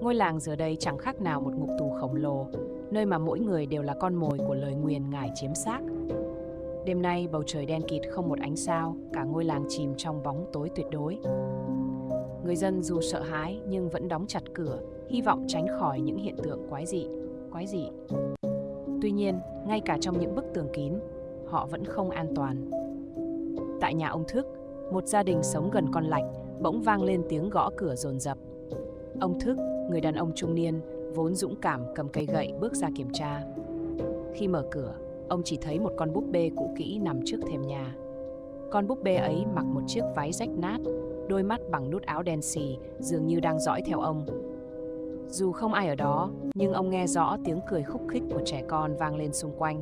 Ngôi làng giờ đây chẳng khác nào một ngục tù khổng lồ, nơi mà mỗi người đều là con mồi của lời nguyền ngải chiếm xác. Đêm nay bầu trời đen kịt không một ánh sao, cả ngôi làng chìm trong bóng tối tuyệt đối. Người dân dù sợ hãi nhưng vẫn đóng chặt cửa, hy vọng tránh khỏi những hiện tượng quái dị. Tuy nhiên, ngay cả trong những bức tường kín, họ vẫn không an toàn. Tại nhà ông Thức, một gia đình sống gần con lạch, bỗng vang lên tiếng gõ cửa dồn dập. Ông Thức, người đàn ông trung niên, vốn dũng cảm cầm cây gậy bước ra kiểm tra. Khi mở cửa, ông chỉ thấy một con búp bê cũ kỹ nằm trước thềm nhà. Con búp bê ấy mặc một chiếc váy rách nát, đôi mắt bằng nút áo đen xì, dường như đang dõi theo ông. Dù không ai ở đó, nhưng ông nghe rõ tiếng cười khúc khích của trẻ con vang lên xung quanh.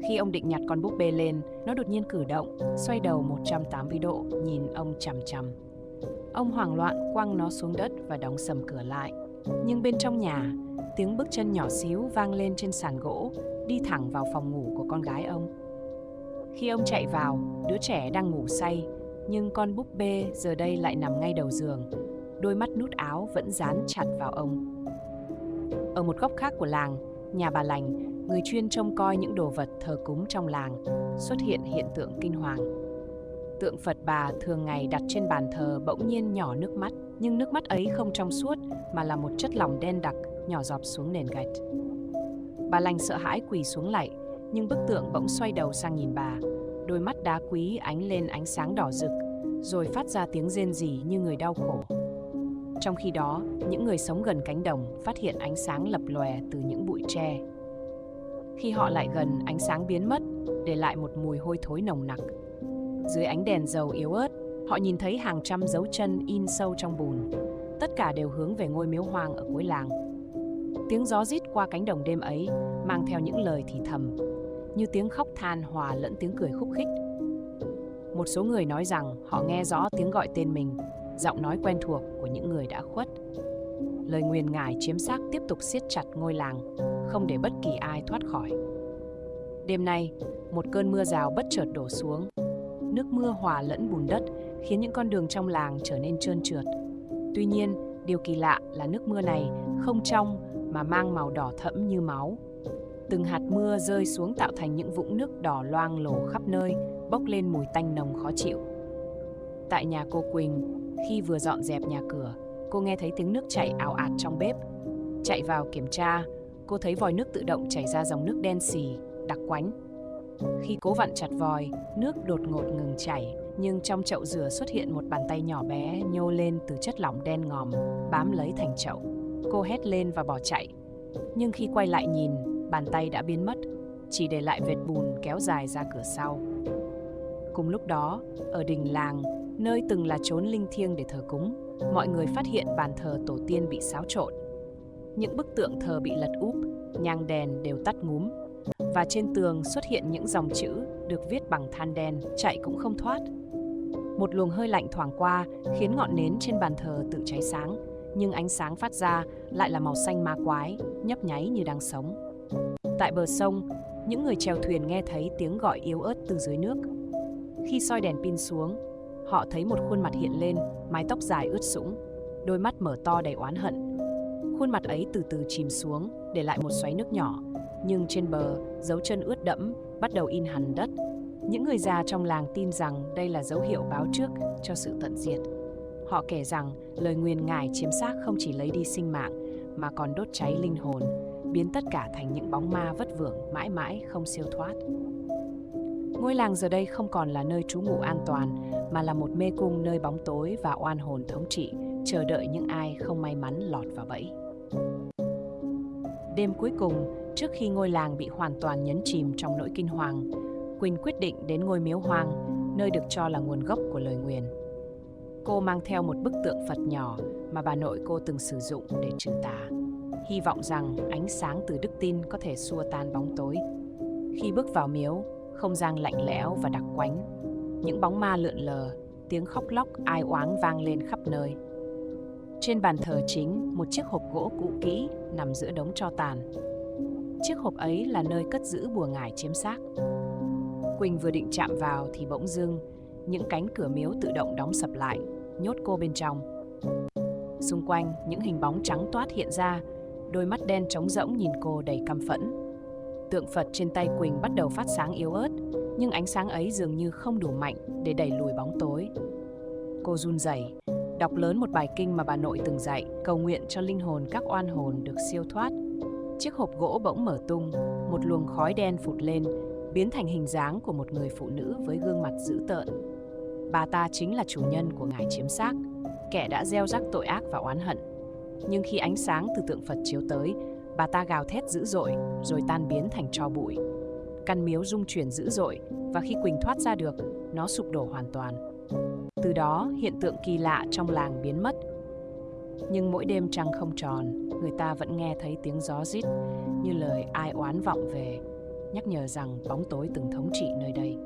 Khi ông định nhặt con búp bê lên, nó đột nhiên cử động, xoay đầu 180 độ, nhìn ông chằm chằm. Ông hoảng loạn quăng nó xuống đất và đóng sầm cửa lại. Nhưng bên trong nhà, tiếng bước chân nhỏ xíu vang lên trên sàn gỗ, đi thẳng vào phòng ngủ của con gái ông. Khi ông chạy vào, đứa trẻ đang ngủ say, nhưng con búp bê giờ đây lại nằm ngay đầu giường, đôi mắt nút áo vẫn dán chặt vào ông. Ở một góc khác của làng, nhà bà Lành, người chuyên trông coi những đồ vật thờ cúng trong làng, xuất hiện hiện tượng kinh hoàng. Tượng Phật bà thường ngày đặt trên bàn thờ bỗng nhiên nhỏ nước mắt, nhưng nước mắt ấy không trong suốt mà là một chất lỏng đen đặc nhỏ giọt xuống nền gạch. Bà Lành sợ hãi quỳ xuống lạy, nhưng bức tượng bỗng xoay đầu sang nhìn bà, đôi mắt đá quý ánh lên ánh sáng đỏ rực, rồi phát ra tiếng rên rỉ như người đau khổ. Trong khi đó, những người sống gần cánh đồng phát hiện ánh sáng lập lòe từ những bụi tre. Khi họ lại gần, ánh sáng biến mất, để lại một mùi hôi thối nồng nặc. Dưới ánh đèn dầu yếu ớt, họ nhìn thấy hàng trăm dấu chân in sâu trong bùn. Tất cả đều hướng về ngôi miếu hoang ở cuối làng. Tiếng gió rít qua cánh đồng đêm ấy mang theo những lời thì thầm, như tiếng khóc than hòa lẫn tiếng cười khúc khích. Một số người nói rằng họ nghe rõ tiếng gọi tên mình, giọng nói quen thuộc của những người đã khuất. Lời nguyền ngải chiếm xác tiếp tục siết chặt ngôi làng, không để bất kỳ ai thoát khỏi. Đêm nay, một cơn mưa rào bất chợt đổ xuống. Nước mưa hòa lẫn bùn đất khiến những con đường trong làng trở nên trơn trượt. Tuy nhiên, điều kỳ lạ là nước mưa này không trong mà mang màu đỏ thẫm như máu. Từng hạt mưa rơi xuống tạo thành những vũng nước đỏ loang lổ khắp nơi, bốc lên mùi tanh nồng khó chịu. Tại nhà cô Quỳnh, khi vừa dọn dẹp nhà cửa, cô nghe thấy tiếng nước chảy ào ạt trong bếp. Chạy vào kiểm tra, cô thấy vòi nước tự động chảy ra dòng nước đen xì, đặc quánh. Khi cố vặn chặt vòi, nước đột ngột ngừng chảy, nhưng trong chậu rửa xuất hiện một bàn tay nhỏ bé nhô lên từ chất lỏng đen ngòm, bám lấy thành chậu. Cô hét lên và bỏ chạy. Nhưng khi quay lại nhìn, bàn tay đã biến mất, chỉ để lại vệt bùn kéo dài ra cửa sau. Cùng lúc đó, ở đình làng, Nơi từng là chốn linh thiêng để thờ cúng, mọi người phát hiện bàn thờ tổ tiên bị xáo trộn. Những bức tượng thờ bị lật úp, nhang đèn đều tắt ngúm, và trên tường xuất hiện những dòng chữ được viết bằng than đen, chạy cũng không thoát. Một luồng hơi lạnh thoảng qua khiến ngọn nến trên bàn thờ tự cháy sáng, nhưng ánh sáng phát ra lại là màu xanh ma quái, nhấp nháy như đang sống. Tại bờ sông, những người chèo thuyền nghe thấy tiếng gọi yếu ớt từ dưới nước. Khi soi đèn pin xuống, họ thấy một khuôn mặt hiện lên, mái tóc dài ướt sũng, đôi mắt mở to đầy oán hận. Khuôn mặt ấy từ từ chìm xuống, để lại một xoáy nước nhỏ, nhưng trên bờ, dấu chân ướt đẫm bắt đầu in hằn đất. Những người già trong làng tin rằng đây là dấu hiệu báo trước cho sự tận diệt. Họ kể rằng lời nguyền ngải chiếm xác không chỉ lấy đi sinh mạng, mà còn đốt cháy linh hồn, biến tất cả thành những bóng ma vất vưởng mãi mãi không siêu thoát. Ngôi làng giờ đây không còn là nơi trú ngụ an toàn, mà là một mê cung nơi bóng tối và oan hồn thống trị, chờ đợi những ai không may mắn lọt vào bẫy. Đêm cuối cùng, trước khi ngôi làng bị hoàn toàn nhấn chìm trong nỗi kinh hoàng, Quỳnh quyết định đến ngôi miếu hoang, nơi được cho là nguồn gốc của lời nguyền. Cô mang theo một bức tượng Phật nhỏ mà bà nội cô từng sử dụng để trừ tà, hy vọng rằng ánh sáng từ đức tin có thể xua tan bóng tối. Khi bước vào miếu, không gian lạnh lẽo và đặc quánh, những bóng ma lượn lờ, tiếng khóc lóc ai oáng vang lên khắp nơi. Trên bàn thờ chính, một chiếc hộp gỗ cũ kỹ nằm giữa đống tro tàn. Chiếc hộp ấy là nơi cất giữ bùa ngải chiếm xác. Quỳnh vừa định chạm vào thì bỗng dưng, những cánh cửa miếu tự động đóng sập lại, nhốt cô bên trong. Xung quanh, những hình bóng trắng toát hiện ra, đôi mắt đen trống rỗng nhìn cô đầy căm phẫn. Tượng Phật trên tay Quỳnh bắt đầu phát sáng yếu ớt, nhưng ánh sáng ấy dường như không đủ mạnh để đẩy lùi bóng tối. Cô run rẩy, đọc lớn một bài kinh mà bà nội từng dạy, cầu nguyện cho linh hồn các oan hồn được siêu thoát. Chiếc hộp gỗ bỗng mở tung, một luồng khói đen phụt lên, biến thành hình dáng của một người phụ nữ với gương mặt dữ tợn. Bà ta chính là chủ nhân của ngải chiếm xác, kẻ đã gieo rắc tội ác và oán hận. Nhưng khi ánh sáng từ tượng Phật chiếu tới, bà ta gào thét dữ dội rồi tan biến thành tro bụi. Căn miếu rung chuyển dữ dội, và khi Quỳnh thoát ra được, nó sụp đổ hoàn toàn. Từ đó, hiện tượng kỳ lạ trong làng biến mất. Nhưng mỗi đêm trăng không tròn, người ta vẫn nghe thấy tiếng gió rít, như lời ai oán vọng về, nhắc nhở rằng bóng tối từng thống trị nơi đây.